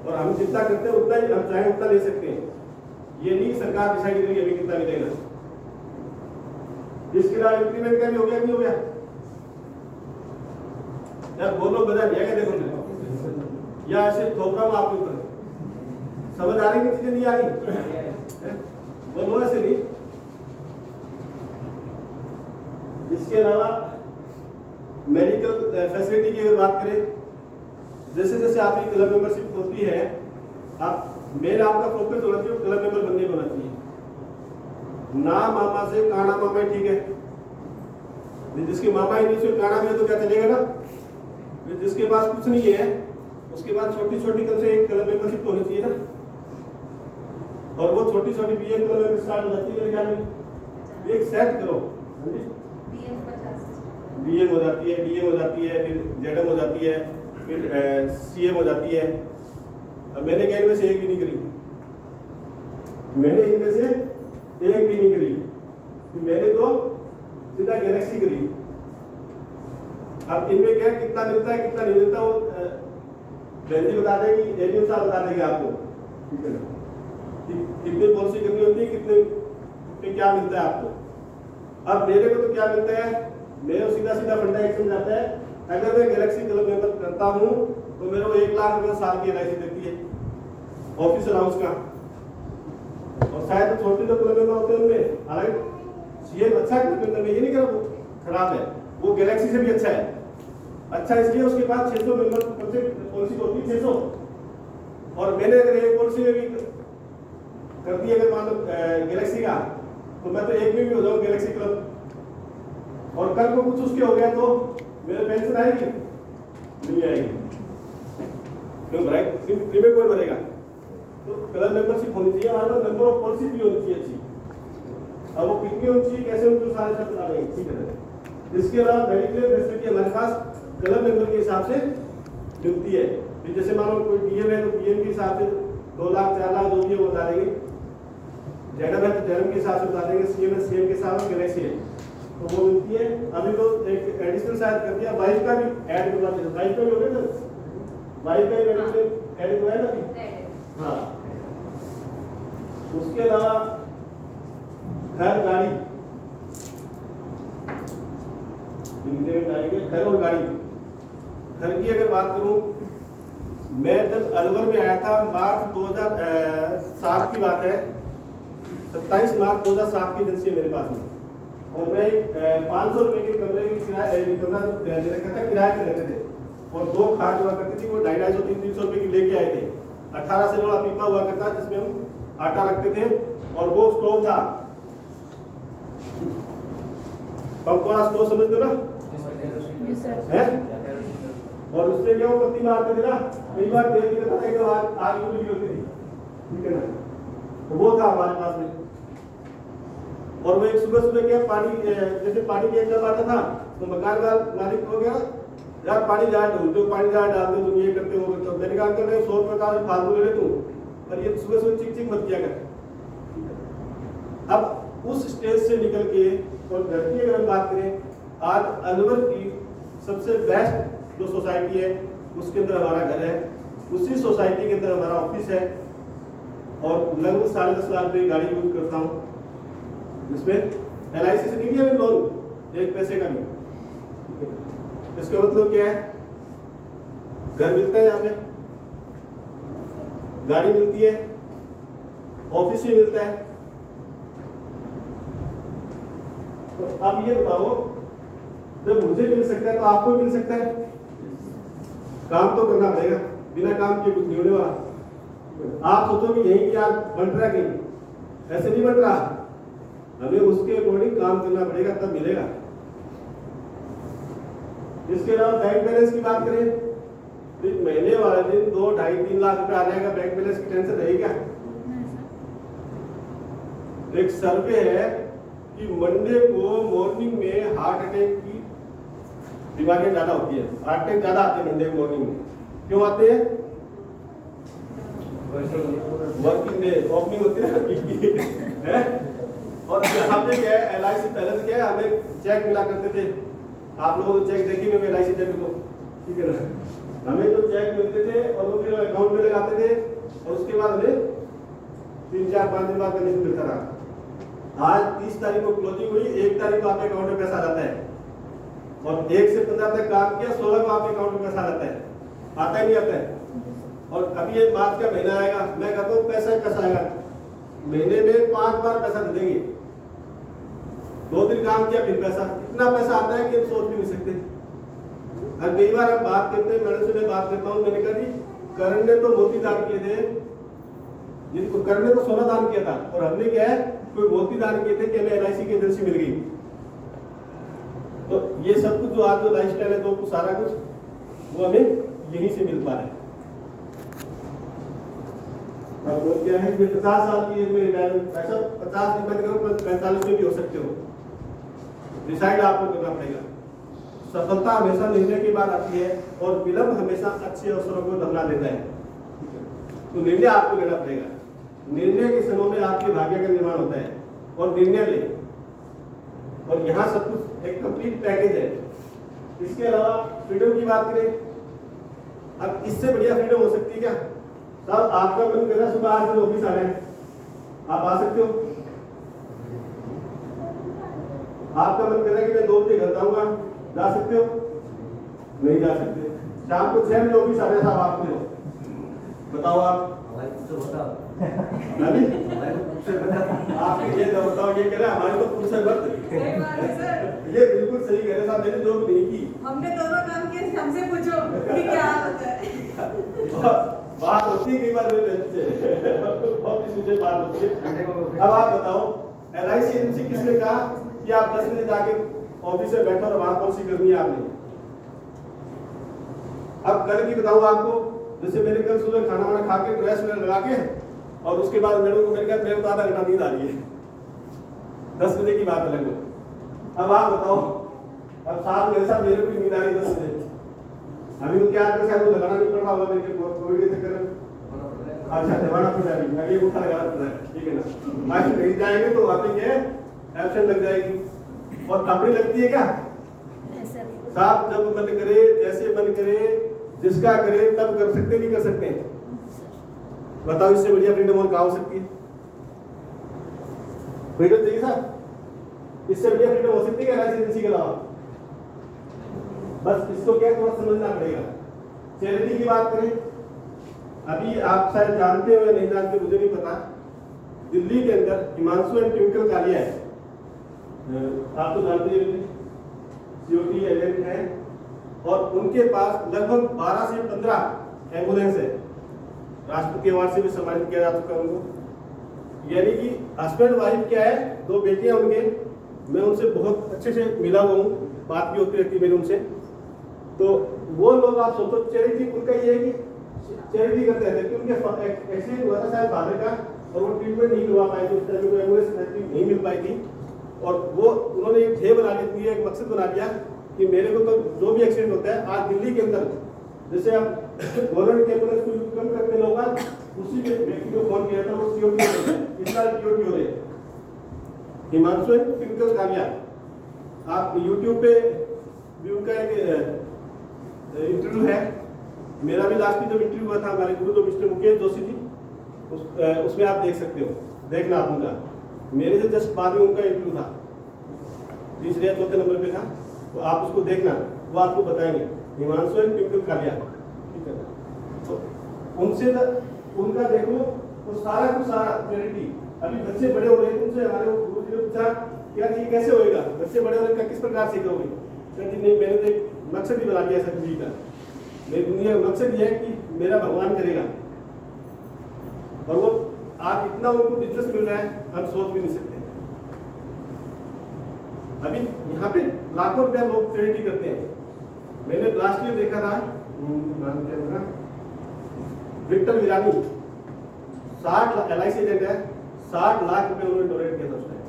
और हम जितना करते हैं उतना ही, हम चाहे उतना ले सकते हैं। ये नहीं सरकार डिसाइड करेगी हमें कितना मिलेगा। इसके अलावा इंक्रीमेंट का भी हो गया नहीं हो गया? यार बोलो, बता दिया क्या? देखो या ऐसे थोपड़ा हूं आपके ऊपर। समझ आ रही चीजें नहीं आ रही? बोलो ऐसे नहीं। इसके अलावा मेडिकल फैसिलिटी की अगर बात करें, जैसे जैसे आपकी क्लब मेंबरशिप होती है, आप मेन आपका फोकस होना चाहिए क्लब मेंबर बनने को होना चाहिए। ना मामा से काना मामा ही ठीक है, जिसके मामा ही नहीं से काना में तो क्या चलेगा ना। जिसके पास कुछ नहीं है उसके पास छोटी छोटी कम से एक क्लब मेंबरशिप होनी चाहिए ना, और वो छोटी छोटी बीए क्लब में स्टार्ट हो जाती है मेरे ख्याल में। एक सेट करो, बीएम हो जाती है, डीएम हो जाती है, फिर जेडएम हो जाती है, फिर सीएम हो जाती है। अब मैंने क्या इनमें से एक भी नहीं करी, मैंने इनमें से एक भी नहीं करी, मैंने तो सीधा गैलेक्सी करी। अब इनमें क्या कितना मिलता है कितना नहीं मिलता वो बेंजी बता देगी, एडीएम साहब बता देंगे आपको, ठीक है ना, कितनी पॉलिसी करनी होती है, कितने पे क्या मिलता है आपको। अब मेरे को तो क्या मिलता है, मेरा सीधा सीधा फंडा एक्शन जाता है। अगर मैं गैलेक्सी क्लब मेंबर करता हूँ तो मेरे को 1 लाख रुपए साल की एलआईसी देती है ऑफिस अलाउंस का, और शायद तो छोटे जो क्लब मेंबर होते हैं उनमें, हालांकि सीएम अच्छा क्लब मेंबर में ये नहीं कर वो खराब है, वो गैलेक्सी से भी अच्छा है। अच्छा इसलिए उसके पास 600 मेंबर पॉलिसी होती है 600, और मैंने अगर एक पॉलिसी में भी कर दी अगर मान लो गैलेक्सी का, तो मैं तो एक में भी हो जाऊँ गैलेक्सी क्लब, और कल को कुछ उसके हो गया तो मेरे पेंशन आएगी नहीं आएगी, क्यों भराई फ्री में कोई भरेगा। तो क्लब मेंबरशिप होनी चाहिए, हमारे पास मेंबर ऑफ पॉलिसी भी होनी चाहिए अच्छी। अब वो कितनी होनी चाहिए कैसे उनको सारे सब बता देंगे, ठीक है। इसके अलावा मेडिकल फैसिलिटी हमारे पास क्लब मेंबर के हिसाब से मिलती है। जैसे मान लो कोई डीएम है तो डीएम के हिसाब से 2 लाख 4 लाख जो भी है वो बता देंगे, जेडएम है तो जेडएम के हिसाब से बता देंगे, सीएम है सीएम के हिसाब से, गैलेक्सी है तो वो मिलती है। अभी तो एक एडिशनल शायद कर दिया, वाइफ का भी ऐड करवा दिया, वाइफ का भी हो गया ना, वाइफ का भी ऐड करवाया ना। हाँ, उसके अलावा घर गाड़ी, घर और गाड़ी। घर की अगर बात करूं, मैं जब अलवर में आया था मार्च 2007 की बात है, 27 मार्च 2007 की एजेंसी है मेरे पास में, और मैं 500 रुपए के कमरे की किराया किराए पे रहते थे, और 2 खाट हुआ करती थी, वो 250-300 रुपए की लेके आए थे। 18 से बड़ा पीपा हुआ करता जिसमें हम आटा रखते थे, और वो स्टोव था पंप वाला स्टोव, समझते हो ना है? और उससे क्या वो पत्ती मारते थे ना, कई बार तेल निकलता था, एक आग भी होती थी, ठीक है ना, तो वो था हमारे पास में। और वो एक सुबह सुबह क्या पानी जैसे पानी के जब आता था तो मकान मालिक हो गया यार पानी जार ढूंढते हो, पानी जार डालते तुम ये करते हो, तो मैंने कहा अंकल 100 रुपये का फालतू ले ले तू, पर ये सुबह सुबह चिक चिक मत किया कर। अब उस स्टेज से निकल के, और घर की अगर हम बात करें, आज अलवर की सबसे बेस्ट जो सोसाइटी है उसके अंदर हमारा घर है, उसी सोसाइटी के अंदर हमारा ऑफिस है, और लगभग 10.5 लाख रुपये गाड़ी यूज करता हूँ, जिसमें एलआईसी से नहीं दिया लोन 1 पैसे का भी। इसका मतलब क्या है, घर मिलता है यहाँ पे, गाड़ी मिलती है, ऑफिस भी मिलता है। तो अब ये बताओ, जब मुझे मिल सकता है तो आपको भी मिल सकता है। काम तो करना पड़ेगा, बिना काम के कुछ नहीं होने वाला। आप सोचोगे यही कि यार बन रहा कहीं, ऐसे नहीं बन रहा, हमें उसके अकॉर्डिंग काम करना पड़ेगा तब मिलेगा। इसके अलावा बैंक बैलेंस की बात करें तो महीने वाले दिन 2, 2.5, 3 लाख रुपए आ जाएगा, बैंक बैलेंस की टेंशन रहेगी क्या? एक सर्वे है कि मंडे को मॉर्निंग में हार्ट अटैक की बीमारियां ज्यादा होती है, हार्ट अटैक ज्यादा आते हैं मंडे मॉर्निंग में। क्यों आते हैं? वर्किंग डे ओपनिंग होती है और यहाँ पे क्या है, एलआईसी पहले तो क्या है, हमें चेक मिला करते थे, आप लोगों को चेक देखी होंगे एलआईसी चेक को, ठीक है ना, हमें तो चेक मिलते थे और वो फिर अकाउंट में लगाते थे, और उसके बाद हमें 3, 4, 5 दिन बाद करने को मिलता रहा। आज 30 तारीख को क्लोजिंग हुई, 1 तारीख को आपके अकाउंट में पैसा आ जाता है, और 1 से 15 तक काम किया, 16 को आपके अकाउंट में पैसा आता है। आता ही नहीं आता है? और अभी ये मार्च का महीना आएगा, मैं कहता हूँ पैसा कैसा आएगा, महीने में 5 बार पैसा दे देंगे, 2 दिन काम किया फिर पैसा, इतना पैसा आता है कि हम सोच भी नहीं सकते। और कई बार हम बात करते हैं, मैंने सुबह बात करता हूँ, मैंने कहा जी करण ने तो मोती दान किए थे, जिनको करण ने तो सोना दान किया था, और हमने क्या है कोई मोती दान किए थे कि हमें LIC की एजेंसी मिल गई। तो ये सब कुछ जो आज जो लाइफस्टाइल है, तो सारा कुछ वो हमें यहीं से मिल पा रहा है। अब वो क्या है कि 50 साल की एज में रिटायरमेंट, ऐसा 50 में करो 45 में भी हो सकते हो, डिसाइड आपको करना पड़ेगा। सफलता हमेशा निर्णय के बाद आती है और विलंब हमेशा अच्छे अवसरों को दबला देता है। तो निर्णय आपको लेना पड़ेगा, निर्णय के समय में आपके भाग्य का निर्माण होता है, और निर्णय ले, और यहाँ सब कुछ एक कंप्लीट पैकेज है। इसके अलावा फ्रीडम की बात करें, अब इससे बढ़िया फ्रीडम हो सकती है क्या? साहब आपका मन कर रहा है सुबह 8 बजे ऑफिस आना है, आप आ सकते हो? आपका मन कर रहा है कि मैं 2 बजे घर जाऊंगा, जा सकते हो? नहीं जा सकते। शाम को 6 बजे ऑफिस आना है साहब आपने, बताओ आप अभी आपके ये तो बताओ, ये कह रहे हैं हमारी तो फुर्सत मत, सही बात है सर, ये बिल्कुल सही कह रहे साहब, मैंने जॉब नहीं की, हमने दोनों काम किए, हमसे पूछो कि क्या हाल होता है। बात होती है कई बार मुझे बात होती है। अब आप बताओ LIC एजेंसी किसने कहा कि आप 10 बजे जाके ऑफिस में बैठो और वहां पॉलिसी करनी है आपने? अब कल की बताऊं आपको, जैसे मैंने कल सुबह खाना वाना खा के ड्रेस में लगा के और उसके बाद मैडम को मैंने कहा मेरे को आधा घंटा नींद आ रही है, 10 बजे की बात अलग हो। अब आप बताओ, अब साहब मेरे साथ मेरे को नींद आ रही 10 बजे, अभी तो क्या कर वो लगाना नहीं पड़ रहा होगा मेरे को कोविड के चक्कर में। अच्छा दबाना पड़ जाएगी, अभी उठा लगाना पड़ रहा है, ठीक है ना। माइक नहीं जाएंगे तो वहाँ पे एब्सेंट लग जाएगी, और थपड़ी लगती है क्या साहब? जब मन करे, जैसे मन करे, जिसका करे तब कर सकते, नहीं कर सकते? बताओ इससे बढ़िया फ्रीडम और कहाँ हो सकती है? फ्रीडम चाहिए साहब, इससे बढ़िया फ्रीडम हो सकती है LIC एजेंसी के अलावा? बस इसको क्या थोड़ा समझना पड़ेगा। चैरिटी की बात करें, अभी आप शायद जानते हो या नहीं जानते मुझे नहीं पता, दिल्ली के अंदर हिमांशु एंड ट्विंकल कालिया है, आप तो जानते हैं, COT एजेंट है, और उनके पास लगभग 12 से 15 एम्बुलेंस है, राष्ट्रपति अवार्ड से भी सम्मानित किया जा चुका है उनको। यानी कि हस्बैंड वाइफ क्या है, 2 बेटियां उनके, मैं उनसे बहुत अच्छे से मिला हुआ हूँ, बात भी होती रहती है मेरी उनसे। तो वो लोग आप सोचो, चैरिटी उनका ये है कि चैरिटी करते रहते हैं, कि उनके एक्सीडेंट हुआ था शायद फादर का, और वो ट्रीटमेंट नहीं करवा पाए थे, उस टाइम में एम्बुलेंस नहीं मिल पाई थी, और वो उन्होंने एक ध्येय बना लिया, एक मकसद बना लिया कि मेरे को तो जो भी एक्सीडेंट होता है, आज दिल्ली के अंदर जैसे आप गवर्नमेंट के एम्बुलेंस को यूज कम करते लोग, उसी व्यक्ति को फोन किया था, वो COT होता है, इस साल COT हो रहे हैं, हिमांशु एंड ट्विंकल कालिया। आप YouTube पे भी उनका एक इंटरव्यू है, मेरा भी लास्ट में जब इंटरव्यू हुआ था, हमारे गुरु जो मिस्टर मुकेश जोशी थी, उसमें आप देख सकते हो, देखना आप उनका, मेरे से जस्ट बाद में उनका इंटरव्यू था, 3 या 4 नंबर पे था, तो आप उसको देखना, वो आपको बताएंगे, हिमांशु एंड ट्विंकल कालिया, ठीक है। तो उनसे उनका देखो तो सारा कुछ सारा चैरिटी। अभी बच्चे बड़े हो रहे हैं, उनसे हमारे गुरु जी ने पूछा क्या ये कैसे होएगा, बच्चे बड़े होने का किस प्रकार सीखोगे? कहते नहीं, मैंने तो एक मकसद ही बना लिया ऐसा जी का, मेरी दुनिया का मकसद ये है कि मेरा भगवान करेगा, और वो आज इतना उनको बिजनेस मिल रहा है, हम सोच भी नहीं सकते। अभी यहाँ पे लाखों रुपया लोग चैरिटी करते हैं। मैंने लास्ट ईयर देखा था, विक्टर विरानी 60 LIC एजेंट है, 60 लाख रुपए उन्होंने डोनेट किया था उस टाइम।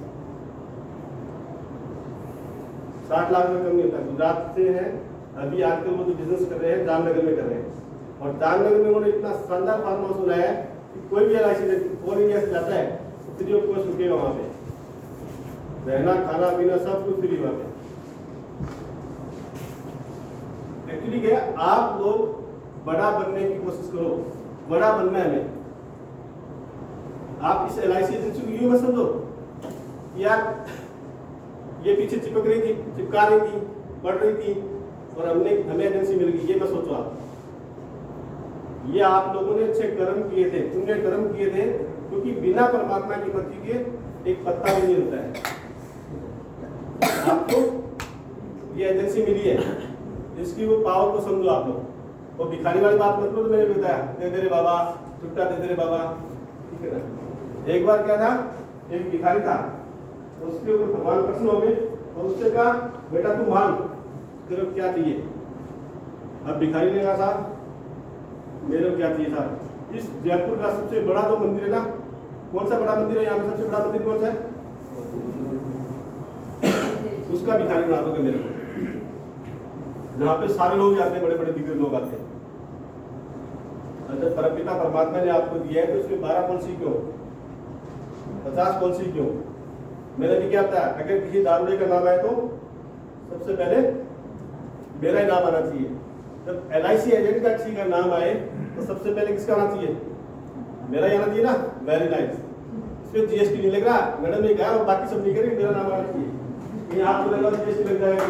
60 लाख रुपए कम नहीं होता। गुजरात से है, अभी आजकल वो जो बिजनेस कर रहे हैं जामनगर में कर रहे हैं, और जामनगर में उन्होंने इतना शानदार फार्म हाउस बनाया है कि कोई भी LIC एजेंट ऑल इंडिया से जाता है तो फ्री ऑफ कॉस्ट रुकेगा वहाँ पे, रहना खाना पीना सब कुछ फ्री वहाँ पे। एक्चुअली क्या है, आप लोग बड़ा बनने की कोशिश करो, बड़ा बनना है हमें। आप इस LIC एजेंसी को यूं मत समझो यार ये पीछे चिपक रही थी, चिपका रही थी, पढ़ रही थी और हमें एजेंसी मिल गई, ये मत सोचो आप। ये आप लोगों ने अच्छे कर्म किए थे, पुण्य कर्म किए थे, क्योंकि बिना परमात्मा की मर्जी के एक पत्ता भी नहीं होता है। आपको ये एजेंसी मिली है, इसकी वो पावर को समझो आप लोग। वो भिखारी वाली बात मत लो, तो मैंने बताया दे दे रे बाबा, छुट्टा दे दे रे बाबा, ठीक है ना। एक बार क्या था, एक भिखारी था, उसके ऊपर भगवान प्रश्न हो गए और उससे कहा बेटा तू मांग, तेरे को क्या चाहिए। अब भिखारी ने कहा साहब मेरे को क्या चाहिए साहब, इस जयपुर का सबसे बड़ा तो मंदिर है ना, कौन सा बड़ा मंदिर है यहाँ पे, सबसे बड़ा मंदिर कौन सा है, उसका भिखारी बना दोगे मेरे को, जहाँ पे सारे लोग जाते हैं, बड़े बड़े दिग्गज लोग आते हैं। जब परमपिता परमात्मा ने आपको दिया है तो उसमें 12 पॉलिसी क्यों, 50 पॉलिसी क्यों। मैंने भी क्या बताया, अगर किसी दारूड़े का नाम आए तो सबसे पहले मेरा ही नाम आना चाहिए। जब LIC एजेंट का किसी का नाम आए तो सबसे पहले किसका आना चाहिए, मेरा ही आना चाहिए ना। वेरी नाइस, इसमें GST नहीं लग रहा, मैडम ने कहा और बाकी सब नहीं करेंगे, मेरा नाम आना चाहिए। ये आपको लगा GST लग जाएगा।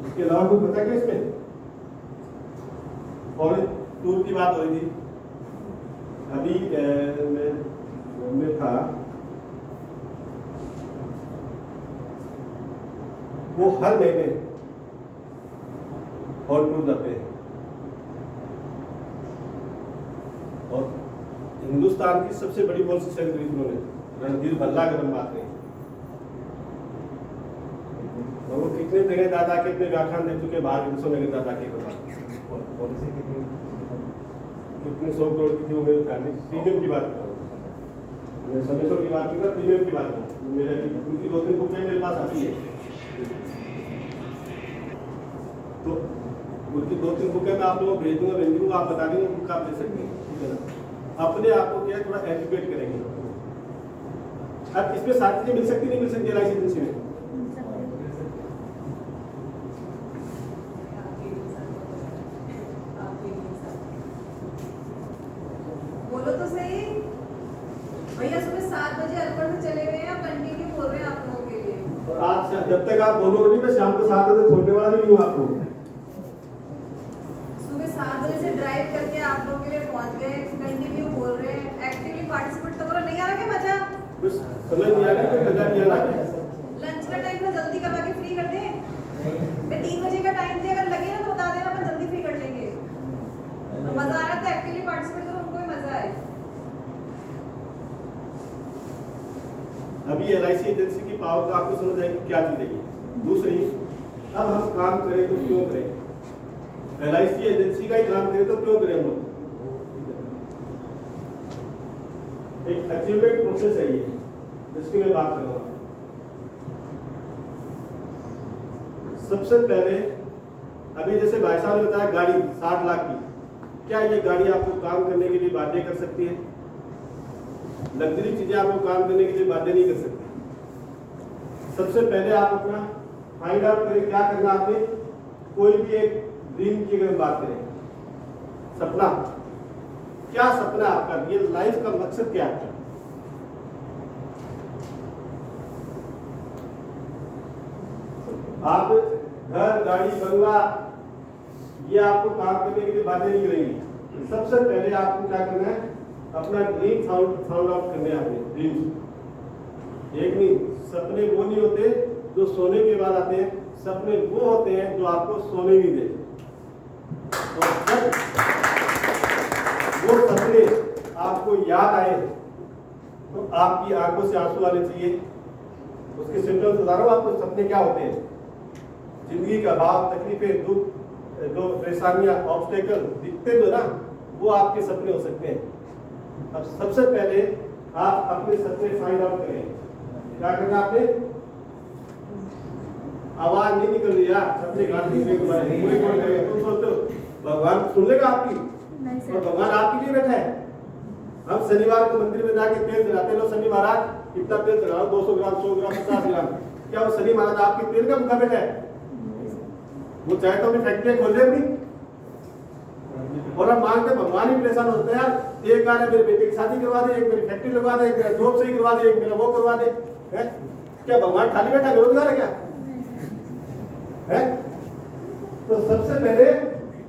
इसके अलावा कुछ पता क्या इसमें, फॉरेन टूर की बात हो रही थी। अभी मैं बॉम्बे था, वो हर महीने फॉरेन टूर जाते हैं और हिंदुस्तान की सबसे बड़ी पॉलिसी सेल करी उन्होंने, रणधीर भल्ला के बात नहीं। और वो कितने जगह दादा कितने व्याख्यान दे चुके बाहर विदेशों में दादा के पॉलिसी कितने 100 करोड़ की थी वो मेरे प्रीमियम की बात करो, मैं समेश्वर की बात नहीं, प्रीमियम की बात करो। मेरे उनकी 2-3 बुकें मेरे पास आती है, तो उनकी 2-3 बुकें मैं आप लोगों को भेज दूंगा, भेज दूंगा, आप बता देंगे बुक आप ले सकते हैं, ठीक है ना। अपने आप को क्या थोड़ा एजुकेट करेंगे। अब इसमें सारी चीजें मिल सकती नहीं मिल सकती LIC एजेंसी में, बोलो तो सही भैया। सुबह 7 बजे अर्पण में चले गए हैं, कंटिन्यू बोल रहे हैं आप लोगों के लिए। और आज जब तक आप बोलोगे नहीं, मैं शाम को 7 बजे छोड़ने वाला भी नहीं हूँ आपको। सुबह 7 बजे से ड्राइव करके आप लोगों के लिए पहुंच गए, कंटिन्यू बोल रहे हैं, एक्टिवली पार्टिसिपेट तो करो। नहीं आ रहा क्या मजा, कुछ समझ नहीं आ रहा, कोई मजा नहीं आ रहा। लंच का टाइम में जल्दी करवा के फ्री कर दें। मैं 3 बजे का टाइम दे, अगर लगे ना तो बता देना, अपन जल्दी फ्री कर लेंगे। तो मजा आ रहा है तो एक्टिवली पार्टिसिपेट करो, उनको भी मजा आए। अभी LIC एजेंसी की पावर का आपको समझ आएगी क्या चीज है। दूसरी, अब हम काम करें तो क्यों करें, LIC एजेंसी का ही काम करें तो क्यों करें हम लोग। एक अचीवमेंट प्रोसेस है ये, जिसकी मैं बात करूंगा। सबसे पहले अभी जैसे भाई साहब ने बताया गाड़ी 60 लाख की, क्या ये गाड़ी आपको काम करने के लिए बाध्य कर सकती है। लग्जरी चीजें आपको काम करने के लिए बाध्य नहीं कर सकती। सबसे पहले आप अपना फाइंड आउट करें क्या करना आपने। कोई भी एक ड्रीम की अगर बात करें, सपना, क्या सपना आपका, ये लाइफ का मकसद क्या है। आप घर गाड़ी बंगला ये आपको काम करने के लिए बातें नहीं रहेंगी। सबसे पहले आपको क्या करना है, अपना ड्रीम फाउंड आउट करने हैं आपने। ड्रीम एक नहीं, सपने वो नहीं होते जो सोने के बाद आते हैं, सपने वो होते हैं जो आपको सोने नहीं देते। और जब वो सपने आपको याद आए तो आपकी आंखों से आंसू आने चाहिए। उसके सिम्टम्स बता रहा हूं आपको, सपने क्या होते हैं। जिंदगी का भाव, तकलीफें, दुख, जो परेशानियां, ऑब्स्टेकल दिखते तो ना, वो आपके सपने हो सकते हैं। अब सबसे पहले आप अपने सपने फाइंड आउट करें। क्या करना आपने, आवाज नहीं निकल रही यार, सपने गांठ दिखने के बारे में कोई कौन करेगा। तुम सोचते हो भगवान सुन लेगा आपकी, और भगवान आपके लिए बैठा है। हम शनिवार को मंदिर में जाके तेल चढ़ाते हैं, शनि महाराज इतना तेल चढ़ाओ, 200 ग्राम, 100 ग्राम, 50 ग्राम। क्या वो शनि महाराज आपके तेल का भूखा बैठा है। वो चाहे तो अपनी फैक्ट्री खोल ले अपनी, और अब मांगते भगवान ही परेशान होते हैं यार, एक आ रहा है मेरे बेटे की शादी करवा दे, एक मेरी फैक्ट्री लगवा दे, एक मेरा जॉब सही करवा दे, एक मेरा वो करवा दे, है? क्या भगवान खाली बैठा बेरोजगार है क्या? है? तो सबसे पहले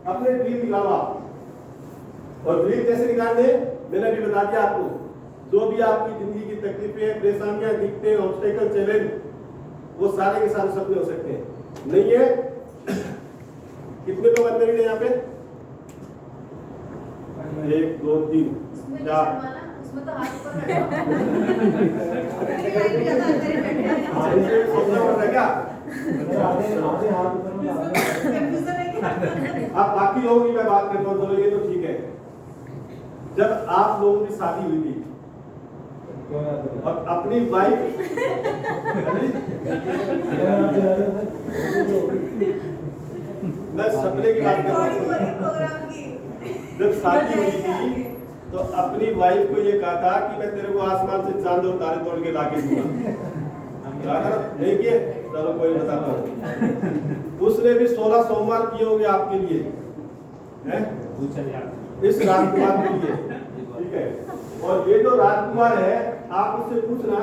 अपने ड्रीम निकालो आप, और ड्रीम कैसे निकालने मैंने अभी बता दिया आपको। जो भी आपकी जिंदगी की तकलीफें, परेशानियां, दिक्कतें, ऑब्स्टेकल, चैलेंज, वो सारे के सारे सपने हो सकते हैं। नहीं है? कितने लोग अनमेरिड हैं यहाँ पे? 1 2 3 उसमें 4 उसमें तो हाथ ऊपर रखो। लाइन में ज्यादा अंदर ही बैठे हैं। सोचना पड़ रहा है क्या? कंफ्यूजन है क्या? अब बाकी लोगों की मैं बात करता हूँ, चलो ये तो ठीक है। जब आप लोगों की शादी हुई थी और अपनी वाइफ मैं सपने की बात कर रहा रिकॉर्डिंग हो रही है हूँ। प्रोग्राम की। जब शादी हुई थी तो अपनी वाइफ को ये कहा था कि मैं तेरे को आसमान से चांद और तारे तोड़ के लाके दूंगा। कहा था ना? नहीं किए? चलो कोई बताता हूँ। उसने भी 16 सोमवार किए होंगे आपके लिए, हैं? इस राजकुमार के लिए, ठीक है? और ये जो राजकुमार है, आप उससे पूछना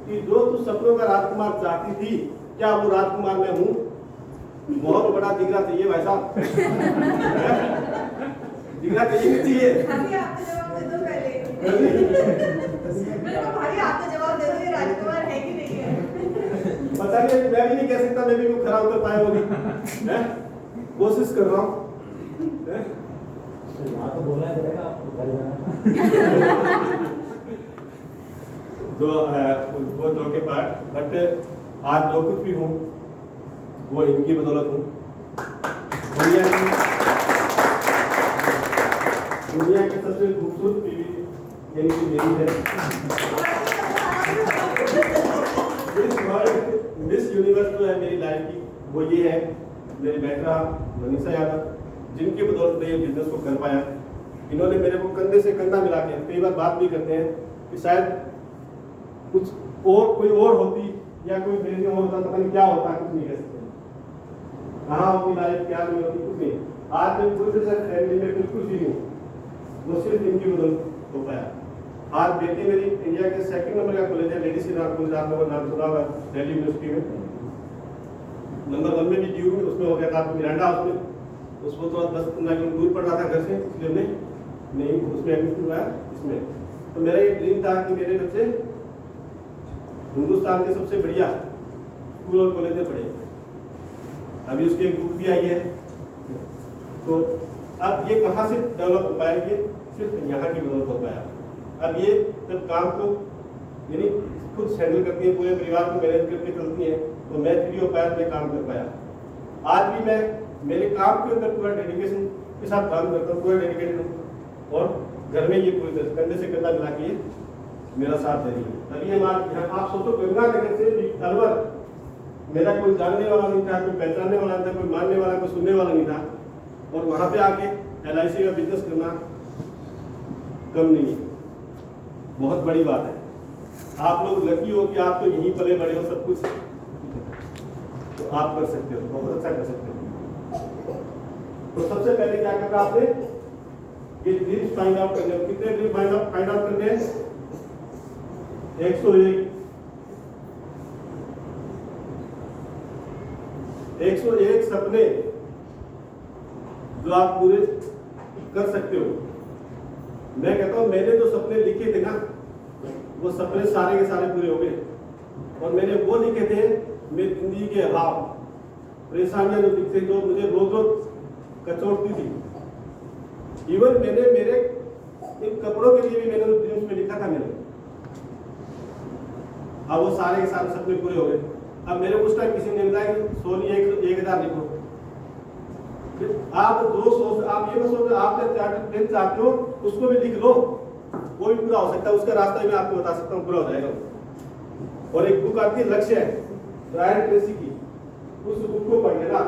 कि जो तू सपनों का राजकुमार चाहती थी, क्या वो राजकुमार मैं हूँ? बहुत बड़ा जिगरा चाहिए भाई साहब। जिगरा चाहिए नहीं चाहिए? भाभी आप तो जवाब दे दो पहले। मैंने कहा भाभी आप तो जवाब दे दो, ये राजकुमार है कि नहीं है? पता नहीं, मैं भी नहीं कह सकता, मैं भी वो खरा उतर पाया होगी, हैं? कोशिश कर रहा हूँ, हैं? तो बोलना पड़ेगा आपको जो वो जो के पार्ट, बट आज जो कुछ भी हूँ वो इनकी बदौलत हूँ। दुनिया की सबसे खूबसूरत बीवी इनकी मेरी है। मिस यूनिवर्स जो है मेरी लाइफ की, वो ये है मेरी बेटा मनीषा यादव, जिनकी बदौलत मैं ये बिजनेस को कर पाया। इन्होंने मेरे को कंधे से कंधा मिला के, कई बार बात भी करते हैं कि शायद कुछ और कोई और होती या कोई मेरे और होता, पता नहीं क्या होता, कुछ नहीं कह सकते। कहाँ होती लाइफ, क्या नहीं होती, कुछ नहीं। आज मैं पूरी तरह फैमिली में बिल्कुल फ्री हूँ, वो सिर्फ इनकी बदौलत हो पाया। आज बेटी मेरी इंडिया के 2nd नंबर का कॉलेज है, लेडीज कॉलेज, आप लोगों का नाम सुना होगा, दिल्ली यूनिवर्सिटी में। नंबर 1 में भी ड्यू में उसमें हो गया था मिरांडा हाउस में, उसको तो 10-15 किलोमीटर दूर पड़ रहा था घर से, इसलिए हमने नहीं उसमें एडमिशन हुआ इसमें। तो मेरा ये ड्रीम था कि मेरे बच्चे हिंदुस्तान के सबसे बढ़िया स्कूल और कॉलेज में पढ़े। अभी उसकी एक बुक भी आई है। तो अब ये कहाँ से डेवलप हो पाया, ये सिर्फ यहाँ की बदौलत हो पाया। अब ये जब काम को यानी खुद हैंडल करती है, पूरे परिवार को मैनेज करके चलती है, तो मैं फ्री हो पाया, मैं काम कर पाया। आज भी मैं मेरे काम के अंदर पूरा डेडिकेशन के साथ काम करता हूँ, पूरा डेडिकेटेड हूँ, और घर में ये पूरी तरह कंधे से कंधा मिला के मेरा साथ दे रही है। तभी हमारे आप सोचो गंगानगर से अलवर, मेरा कोई जानने वाला नहीं था, कोई पहचानने वाला नहीं था, कोई मानने वाला, कोई सुनने वाला नहीं था, और वहाँ पे आके LIC का बिजनेस करना कम नहीं है, बहुत बड़ी बात है। आप लोग लकी हो कि आप तो यहीं पले बड़े हो, सब कुछ तो आप कर सकते हो, बहुत अच्छा कर सकते हो। तो सबसे पहले क्या करना आपने, ये ड्रीम्स फाइंड आउट करने। कितने ड्रीम फाइंड आउट करने हैं? 101 सपने जो आप पूरे कर सकते हो। मैं कहता हूं मैंने जो सपने लिखे थे ना, वो सपने सारे के सारे पूरे हो गए। और मैंने वो लिखे थे मेरी जिंदगी के हाव, परेशानियां जो दिखते, जो मुझे रोज रोज कचोटती थी। इवन मैंने मेरे इन कपड़ों के लिए भी मैंने ड्रीम्स में लिखा था मैंने। अब वो सारे के सारे सपने पूरे हो गए। अब मेरे को उस टाइम किसी ने बताया कि सोनी 1000 लिखो। आप जो सोच, आप ये मत सोचो आप चार्टर चाहते हो उसको भी लिख लो, वो भी पूरा हो सकता है। उसका रास्ता मैं आपको बता सकता हूँ, पूरा हो जाएगा। और एक बुक आती है लक्ष्य है, ब्रायन ट्रेसी की, उस बुक को पढ़ लेना।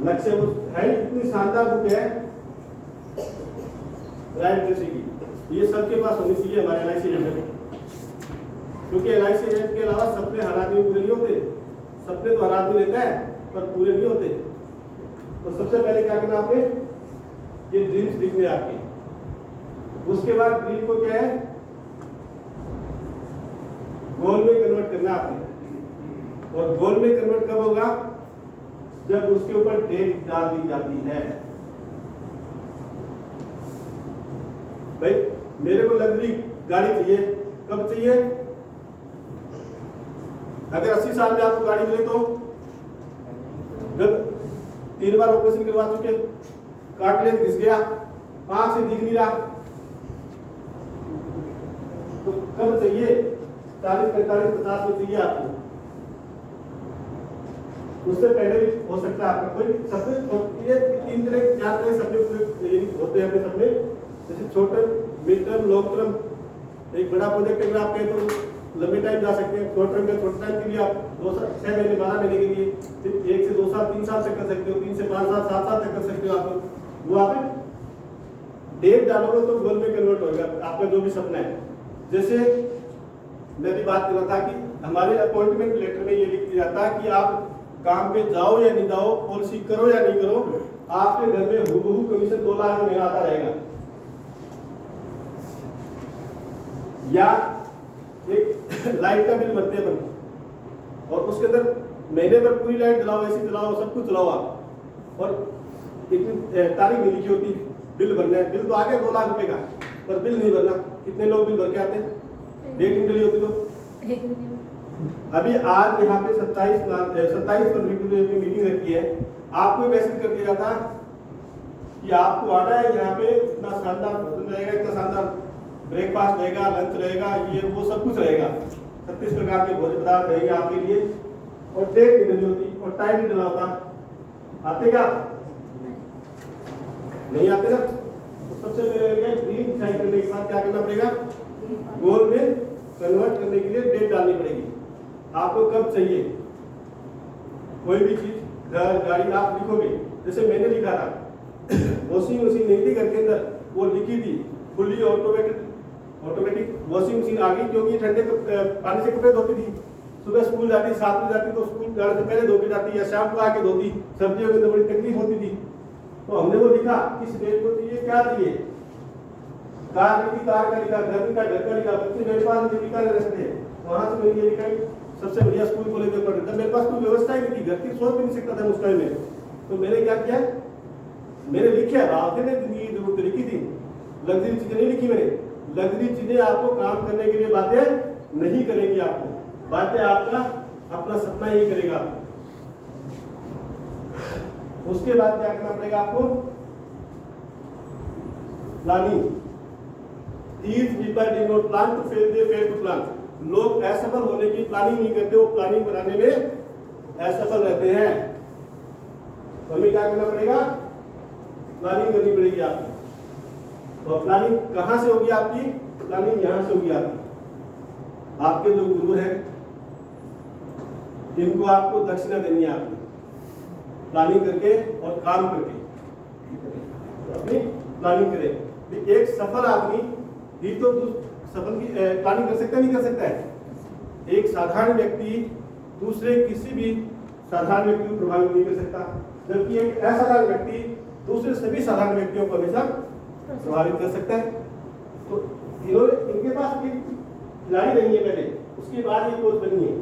लक्ष्य है, इतनी शानदार बुक है ब्रायन ट्रेसी की, ये सबके पास होनी चाहिए हमारे LIC एजेंट में। क्योंकि LIC एजेंट के अलावा सपने हर आदमी पूरे नहीं होते। सपने तो हर आदमी लेता है, पर पूरे नहीं होते। तो सबसे पहले क्या करना आपने, ये ड्रीम्स लिखने आपके। उसके बाद ड्रीम को क्या है, गोल में कन्वर्ट करना आपने। और गोल में कन्वर्ट कब होगा, जब उसके ऊपर डेट डाल दी जाती है। भाई मेरे को लग्जरी गाड़ी चाहिए, कब चाहिए, अगर 80 साल में आपको गाड़ी मिले तो जब 3 बार ऑपरेशन करवा चुके, कार्टिलेज घिस गया, आंख से दिख नहीं रहा, तो कब चाहिए, 40, 45, 50 में चाहिए आपको। उससे पहले भी हो सकता है आपका कोई सपने, ये 3 तरह के 4 तरह सपने होते हैं अपने सपने, जैसे छोटे, मिड टर्म, लॉन्ग टर्म। एक बड़ा प्रोजेक्ट अगर आप कहें तो लंबे टाइम जा सकते हैं, शॉर्ट टर्म में छोटे टाइम के लिए आप 6 महीने 12 महीने के लिए, फिर 1 से 2 साल 3 साल तक कर सकते हो, 3 से 5 साल 7 साल तक कर सकते हो। आप वो आप डेट डालोगे तो गोल में कन्वर्ट होगा आपका जो भी सपना है। जैसे मैं भी बात कर रहा था कि हमारे अपॉइंटमेंट लेटर में ये लिख दिया जाता है कि आप काम पे जाओ या नहीं जाओ, पॉलिसी करो या नहीं करो, आपके घर में हुबहू कमीशन 2 लाख महीना आता रहेगा। या एक लाइट का बिल भरते हैं और उसके अंदर महीने भर पूरी लाइट जलाओ, ऐसी जलाओ, सब कुछ जलाओ आप, और इतनी तारीख नहीं लिखी होती बिल भरना है। बिल तो आ गया 2 लाख रुपए का, पर बिल नहीं भरना। कितने लोग बिल भर के आते हैं, डेट नहीं डली होती तो। अभी आज यहाँ पे 27 फरवरी को जो मीटिंग रखी है, आपको मैसेज कर दिया था कि आपको आना है यहाँ पे, इतना शानदार भोजन रहेगा, इतना शानदार ब्रेकफास्ट रहेगा, लंच रहेगा, ये वो सब कुछ रहेगा, 36 प्रकार के भोजन पदार्थ रहेंगे आपके लिए, और डेट नहीं डली होती और टाइम नहीं डला होता। आते क्या, नहीं आते ना? तो सबसे पहले ड्रीम डिसाइड करने के बाद क्या करना पड़ेगा, गोल में कन्वर्ट करने के लिए डेट डालनी पड़ेगी। आपको कब चाहिए कोई भी चीज, घर, गाड़ी, आप लिखोगे। जैसे मैंने लिखा था वॉशिंग मशीन नहीं थी घर के अंदर, वो लिखी थी फुल्ली ऑटोमेटिक वॉशिंग मशीन आ गई, क्योंकि ठंडे पानी से कपड़े धोती थी। सुबह स्कूल जाती, 7 बजे जाती तो स्कूल जाने से पहले धो के जाती, या शाम को आके धोती। सर्दियों के अंदर बड़ी तकलीफ होती थी, तो हमने वो लिखा किस डेट को चाहिए, क्या चाहिए। कार लिखी, कार का लिखा, घर का लिखा। बच्चे मेरे पास लिखा रहते हैं, वहां से मैंने ये लिखा सबसे बढ़िया स्कूल कॉलेज में पढ़े। तब मेरे पास कोई व्यवस्था ही नहीं थी, घर की सोच भी नहीं सकता था उस टाइम में। तो मैंने क्या किया, मैंने लिखा, आपने जिंदगी की जरूरत लिखी थी, लग्जरी चीजें नहीं लिखी मैंने। लग्जरी चीजें आपको काम करने के लिए बातें नहीं करेंगी, आपको बातें आपका अपना सपना ही करेगा। उसके बाद क्या करना पड़ेगा आपको, planning. These people did not plan to fail, they failed to plan. लोग असफल होने की प्लानिंग नहीं करते, वो प्लानिंग बनाने में असफल रहते हैं। तो हमें क्या करना पड़ेगा, प्लानिंग करनी पड़ेगी आपको। तो प्लानिंग कहां से होगी आपकी, प्लानिंग यहां से होगी आपकी। आपके जो गुरु हैं इनको आपको दक्षिणा देनी है आपको, प्लानिंग करके और काम करके अपनी प्लानिंग करें। एक सफल आदमी ही तो सफल की प्लानिंग कर सकता है, नहीं कर सकता है। एक साधारण व्यक्ति दूसरे किसी भी साधारण व्यक्ति को प्रभावित नहीं कर सकता, जबकि एक असाधारण व्यक्ति दूसरे सभी साधारण व्यक्तियों को हमेशा प्रभावित कर सकता है। तो इन्होंने, इनके पास एक खिलाड़ी नहीं है पहले, उसके बाद ये कोच बनी है।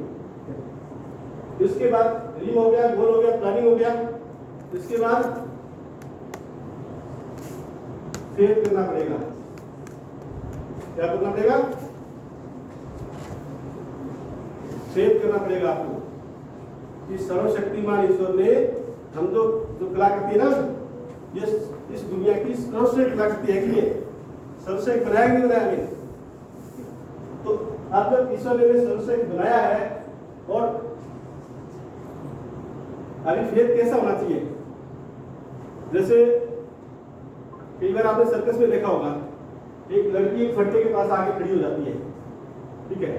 इसके बाद ड्रीम हो गया, गोल हो गया, प्लानिंग हो गया। इसके बाद फेथ करना पड़ेगा। क्या करना पड़ेगा, फेथ करना पड़ेगा आपको कि सर्वशक्तिमान ईश्वर ने हम जो कलाकृति है ना, ये इस दुनिया की सर्वश्रेष्ठ कलाकृति है कि ये सर्वश्रेष्ठ बनाया नहीं बनाया हमें। तो अब जब ईश्वर ने सर्वश्रेष्ठ बनाया है, और अभी फेथ कैसा होना चाहिए, जैसे कई बार आपने सर्कस में देखा होगा, एक लड़की एक फट्टे के पास आके खड़ी हो जाती है, ठीक है,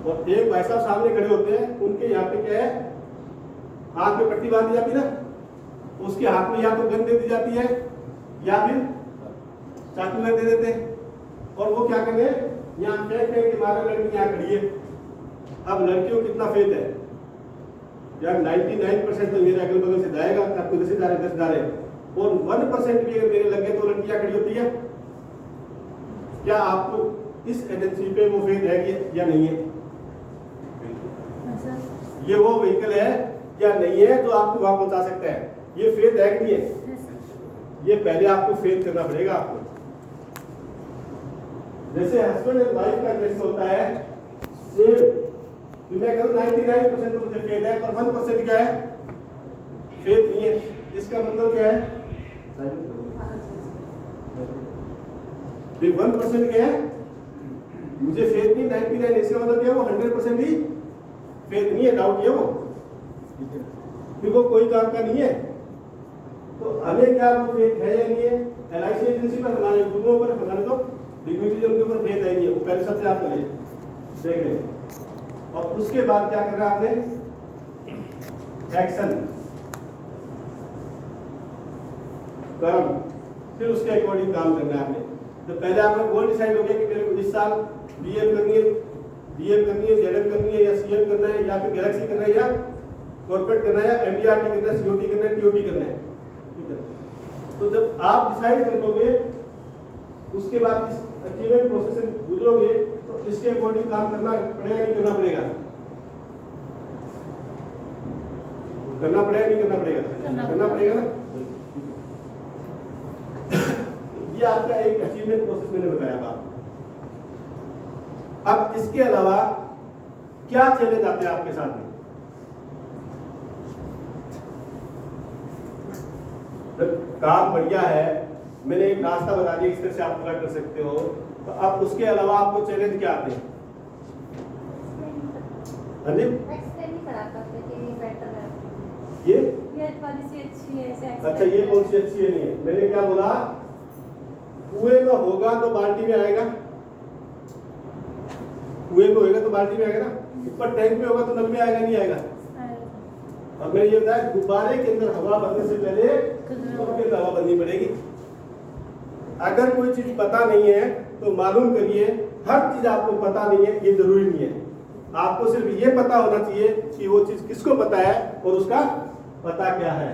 और एक भाई साहब सामने खड़े होते हैं, उनके यहाँ पे क्या है, हाथ में पट्टी बांधी जाती है ना, उसके हाथ में या तो गन दे दी जाती है या फिर चाकू दे देते हैं, और वो क्या करेंगे, यहाँ फेंक के मारे लड़की यहाँ खड़ी है। अब लड़कियों कितना फेथ है, या 99% तो मेरे अगल बगल से जाएगा, आपको 10,000 है 10,000 है, और 1% भी अगर मेरे लगे तो लड़कियां खड़ी होती है। क्या आपको इस एजेंसी पे वो फेथ है या नहीं है? ये वो व्हीकल है या नहीं है जो आपको वहां पहुंचा सकता है? ये फेथ है कि नहीं है? ये पहले आपको फेथ करना पड़ेगा आपको। जैसे हस्बैंड एंड वाइफ का रिलेशन होता है सेम, तो मैं कहूँ 99% तो मुझे फेथ है, पर 1% क्या है? फेथ नहीं है। इसका मतलब क्या है? 1% क्या है? मुझे फेथ नहीं, 99, इसका मतलब क्या है? वो 100% ही फेथ नहीं है, डाउट है वो, फिर वो कोई काम का नहीं है। तो हमें क्या वो फेथ है या नहीं है? LIC एजेंसी पर हमारे गुरुओं पर, हमारे तो डिग्निटी उनके ऊपर फेथ है नहीं है, वो पहले सबसे आप पहले देख लें। और उसके बाद क्या करना आपने? एक्शन, कर्म, फिर उसके अकॉर्डिंग काम करना है आपने। तो पहले आपका गोल डिसाइड हो गया कि मेरे को इस साल BM करनी है, ZM करनी है, या CM करना है, या फिर गैलेक्सी करना है, या कॉर्पोरेट करना है, या MDRT करना है, COT करना है, TOT करना है। ठीक है, तो जब आप डिसाइड कर लोगे, उसके बाद इस अचीवमेंट प्रोसेस से गुजरोगे, तो इसके अकॉर्डिंग काम करना पड़ेगा नहीं करना पड़ेगा? करना पड़ेगा नहीं करना पड़ेगा? करना पड़ेगा ना। ये आपका एक अचीवमेंट प्रोसेस मैंने बताया था। अब इसके अलावा क्या चैलेंज आते हैं आपके साथ में? काम बढ़िया है, मैंने एक रास्ता बता दिया इस तरह से आप पूरा कर सकते हो, तो अब उसके अलावा आपको चैलेंज क्या आते हैं? हाँ जी, एक्सप्लेन नहीं करा पाते कि ये बेटर है, ये पॉलिसी अच्छी है ऐसे अच्छा, ये पॉलिसी अच्छी है नहीं है। मैंने क्या बोला? कुएं में होगा तो बाल्टी में आएगा, कुएं में होगा तो बाल्टी में आएगा ना, ऊपर टैंक में होगा तो नल में आएगा नहीं आएगा? और मैंने ये बताया गुब्बारे के अंदर हवा भरने से पहले उसके अंदर हवा भरनी पड़ेगी। अगर कोई चीज पता नहीं है तो मालूम करिए, हर चीज आपको पता नहीं है ये जरूरी नहीं है, आपको सिर्फ ये पता होना चाहिए कि वो चीज किसको पता है और उसका पता क्या है।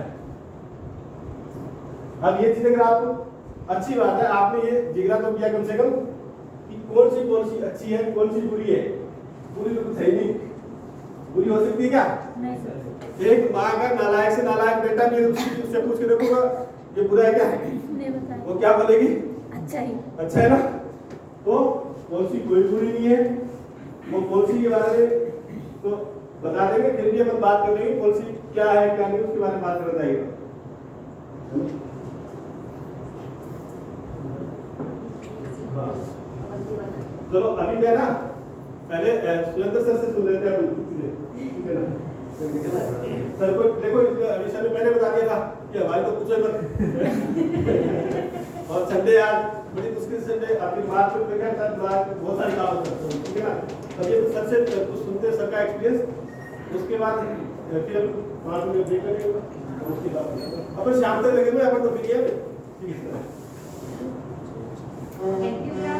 अब ये चीज अगर आपको अच्छी बात है, आपने ये जिगरा तो किया कम से कम कि कौन सी पॉलिसी अच्छी है, कौन सी बुरी है। बुरी तो कुछ है ही नहीं, बुरी हो सकती है क्या? नहीं सर, एक माँ का नालायक से नालायक बेटा भी उससे पूछ के देखूंगा ये बुरा है क्या? नहीं बताया, वो क्या बोलेगी? अच्छा ही, अच्छा है ना। तो पॉलिसी कोई बुरी नहीं है, वो पॉलिसी के बारे में तो बता देंगे, फिर भी अपन बात कर लेंगे पॉलिसी क्या है क्या नहीं, उसके बारे में बात करना चाहिए। चलो अभी मैं ना पहले सुरेंद्र सर से सुन लेते हैं, ठीक है ना? सर को देखो, अभी सर ने पहले बता दिया था कि हमारे तो पूछो मत। और संडे आज बड़ी मुश्किल से संडे आपकी बात को देखा सर, बहुत सारी काम होता है, ठीक है ना? तब ये सर से कुछ सुनते सर का एक्सपीरियंस, उसके बाद फिर बात में देख लेंगे, उसके बाद अपन शाम तक लगेंगे अपन तो फिर ये ठीक है। थैंक यू भैया।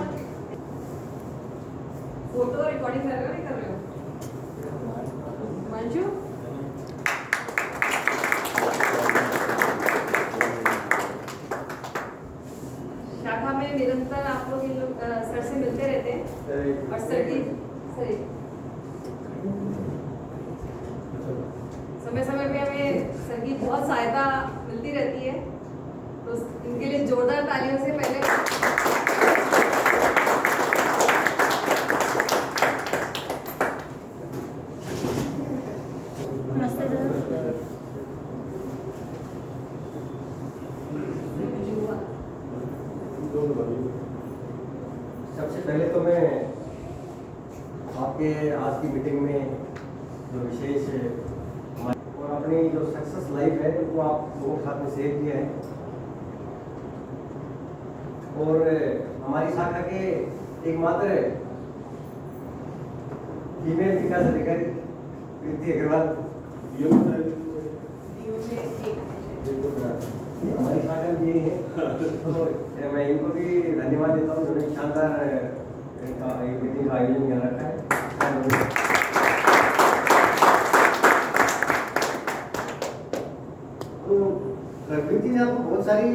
फोटो रिकॉर्डिंग कर रहे हो नहीं कर रहे हो? मंजू शाखा में निरंतर आप लोग इन लोग सर से मिलते रहते हैं, और सर की समय समय पे हमें सर की बहुत सहायता मिलती रहती है, तो इनके लिए जोरदार तालियों से पहले नमस्ते सर। सबसे पहले तो मैं आपके आज की मीटिंग में जो विशेष और अपनी जो सक्सेस लाइफ है वो आप लोगों के साथ में शेयर किया है, और हमारी शाखा के एकमात्र फीमेल विकास अधिकारी प्रीति अग्रवाल हमारी शाखा में यही है, तो मैं इनको भी धन्यवाद देता हूँ, उन्होंने शानदार इनका एक मीटिंग का आयोजन कर रखा है। रवि जी ने आपको बहुत सारी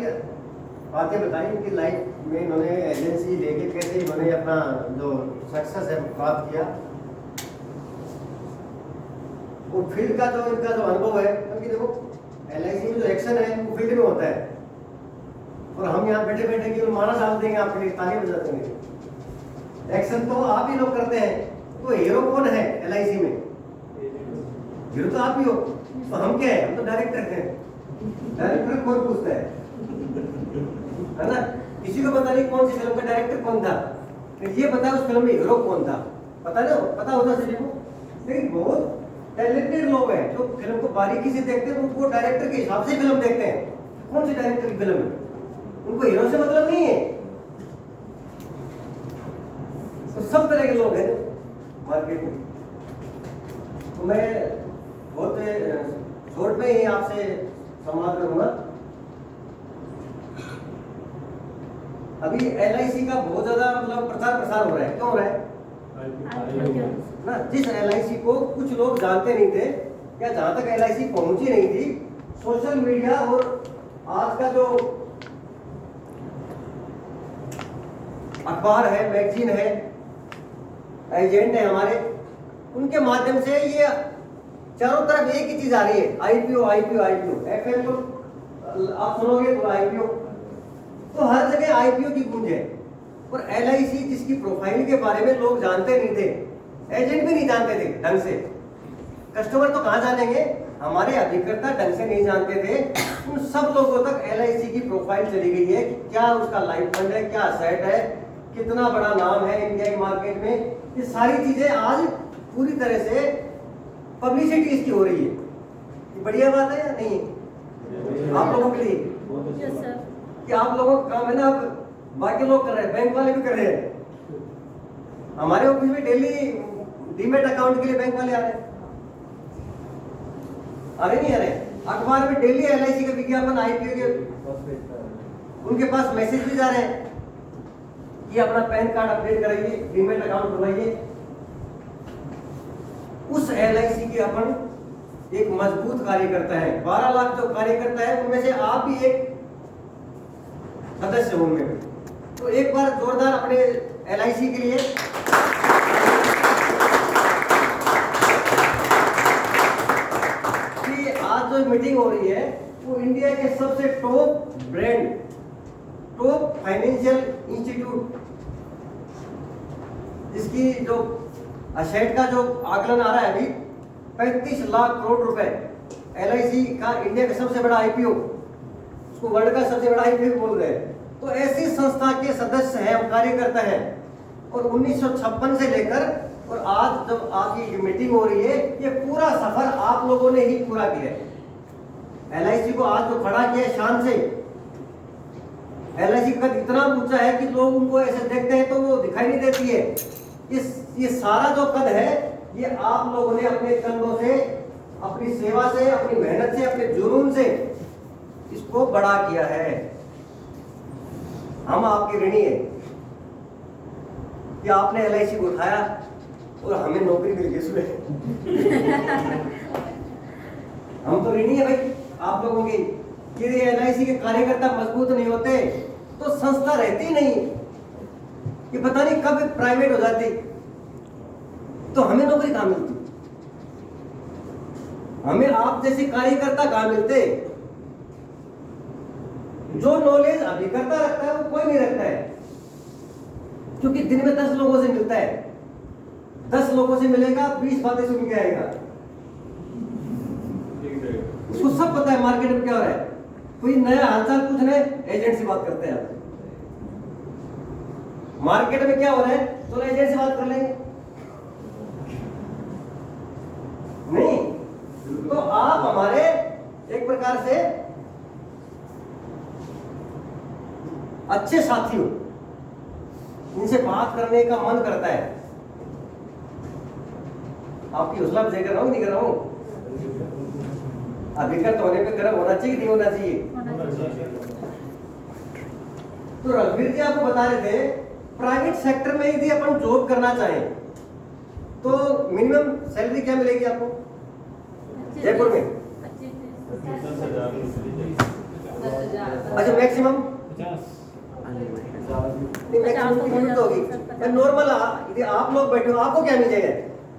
बातें बताई इनकी लाइफ में, इन्होंने एजेंसी लेके कैसे इन्होंने अपना जो सक्सेस है प्राप्त किया, और फील्ड का जो इनका जो अनुभव है, क्योंकि देखो LIC में जो एक्शन है वो फील्ड में होता है, और हम यहाँ बैठे बैठे केवल माला डाल देंगे, आपके लिए ताली बजा देंगे। एक्शन तो आप ही लोग करते हैं। तो हीरो कौन है LIC में? हीरो तो आप ही हो। तो हम क्या है? हम तो डायरेक्टर हैं। डायरेक्टर कौन पूछता है ना? किसी को पता नहीं कौन सी फिल्म का डायरेक्टर कौन था, लेकिन ये पता है उस फिल्म में हीरो कौन था। पता होता सभी को। लेकिन बहुत टैलेंटेड लोग हैं जो फिल्म को बारीकी से देखते हैं, उनको डायरेक्टर के हिसाब से फिल्म देखते हैं, कौन सी डायरेक्टर की फिल्म है, उनको हीरो से मतलब नहीं है। तो सब तरह के लोग हैं मार्केट में। तो मैं बहुत शॉर्ट में ही आपसे संवाद करूंगा। अभी LIC का बहुत ज्यादा मतलब प्रचार प्रसार हो रहा है। क्यों हो रहा है ना? जिस LIC को कुछ लोग जानते नहीं थे, या जहां तक LIC पहुंची नहीं थी, सोशल मीडिया और आज का जो अखबार है, मैगजीन है, एजेंट है हमारे, उनके माध्यम से ये चारों तरफ एक ही चीज आ रही है, IPO IPO IPO। FM तो आप सुनोगे तो IPO, तो हर जगह IPO की गूंज है। और LIC जिसकी प्रोफाइल के बारे में लोग जानते नहीं थे, एजेंट भी नहीं जानते थे ढंग से, कस्टमर तो कहाँ जानेंगे, हमारे अभिकर्ता ढंग से नहीं जानते थे। उन सब लोगों तक LIC की प्रोफाइल चली गई है, क्या उसका लाइफ फंड है, क्या सेट है, कितना बड़ा नाम है इंडिया की मार्केट में। ये सारी चीजें आज पूरी तरह से पब्लिसिटी इसकी हो रही है। ये बढ़िया बात है या नहीं है आप लोगों के लिए? Yes sir. कि आप लोगों का काम है ना, अब बाकी लोग कर रहे हैं, बैंक वाले भी कर रहे हैं। हमारे ऑफिस में डेली डीमेट अकाउंट के लिए बैंक वाले आ रहे हैं, आ रहे नहीं आ रहे? अखबार में डेली LIC का विज्ञापन IPO के उनके पास मैसेज भी जा रहे हैं कि अपना पैन कार्ड अपडेट कराइए, डीमेट अकाउंट खुलवाइए। उस LIC के अपन एक मजबूत कार्यकर्ता है। 12 लाख जो कार्यकर्ता है उनमें से आप भी एक सदस्य होंगे। तो एक बार जोरदार अपने LIC के लिए कि आज जो मीटिंग हो रही है वो इंडिया के सबसे top brand, top financial institute, जिसकी जो असेट का जो आकलन आ रहा है अभी 35 लाख करोड़ रुपए, LIC का इंडिया का सबसे बड़ा IPO, उसको वर्ल्ड का सबसे बड़ा IPO बोल रहे हैं। तो ऐसी संस्था के सदस्य हैं, कार्यकर्ता हैं। और 1956 से लेकर और आज जब आपकी मीटिंग हो रही है, ये पूरा सफर आप लोगों ने ही पूरा किया है। LIC को आज जो खड़ा किया है शान से, LIC का कद इतना ऊंचा है कि लोग उनको ऐसे देखते हैं तो वो दिखाई नहीं देती है। ये सारा जो कद है ये आप लोगों ने अपने कंधों से, अपनी सेवा से, अपनी मेहनत से, अपने जुनून से इसको बड़ा किया है। हम आपके ऋणी हैं कि आपने LIC को उठाया और हमें नौकरी मिल गई इसमें। हम तो ऋणी है भाई आप लोगों की। यदि LIC के कार्यकर्ता मजबूत नहीं होते तो संस्था रहती नहीं, ये पता नहीं कब प्राइवेट हो जाती, तो हमें नौकरी कहां मिलती, हमें आप जैसे कार्यकर्ता कहां मिलते। जो नॉलेज अभिकर्ता रखता है वो कोई नहीं रखता है, क्योंकि दिन में 10 लोगों से मिलता है, 10 लोगों से मिलेगा, 20 बातें सुन के आएगा, उसको सब पता है मार्केट में क्या हो रहा है। कोई नया हालचाल पूछने एजेंट से बात करते हैं, मार्केट में क्या हो रहा है तो एजेंट से बात कर लेंगे नहीं। तो आप हमारे एक प्रकार से अच्छे साथी हो, इनसे बात करने का मन करता है। आपकी हौसला अफजाई कर रहा हूं नहीं कर रहा हूं? अभिकर्ता होने पे गर्व होना चाहिए नहीं होना चाहिए? तो रघुवीर जी आपको बता रहे थे प्राइवेट सेक्टर में यदि अपन जॉब करना चाहें तो मिनिमम सैलरी क्या मिलेगी आपको जयपुर में? 25,000। अच्छा मैक्सिमम 50 नहीं, मैक्सिमम की लिमिट तो होगी। नॉर्मल यदि आप लोग बैठे हो आपको क्या मिल जाएगा,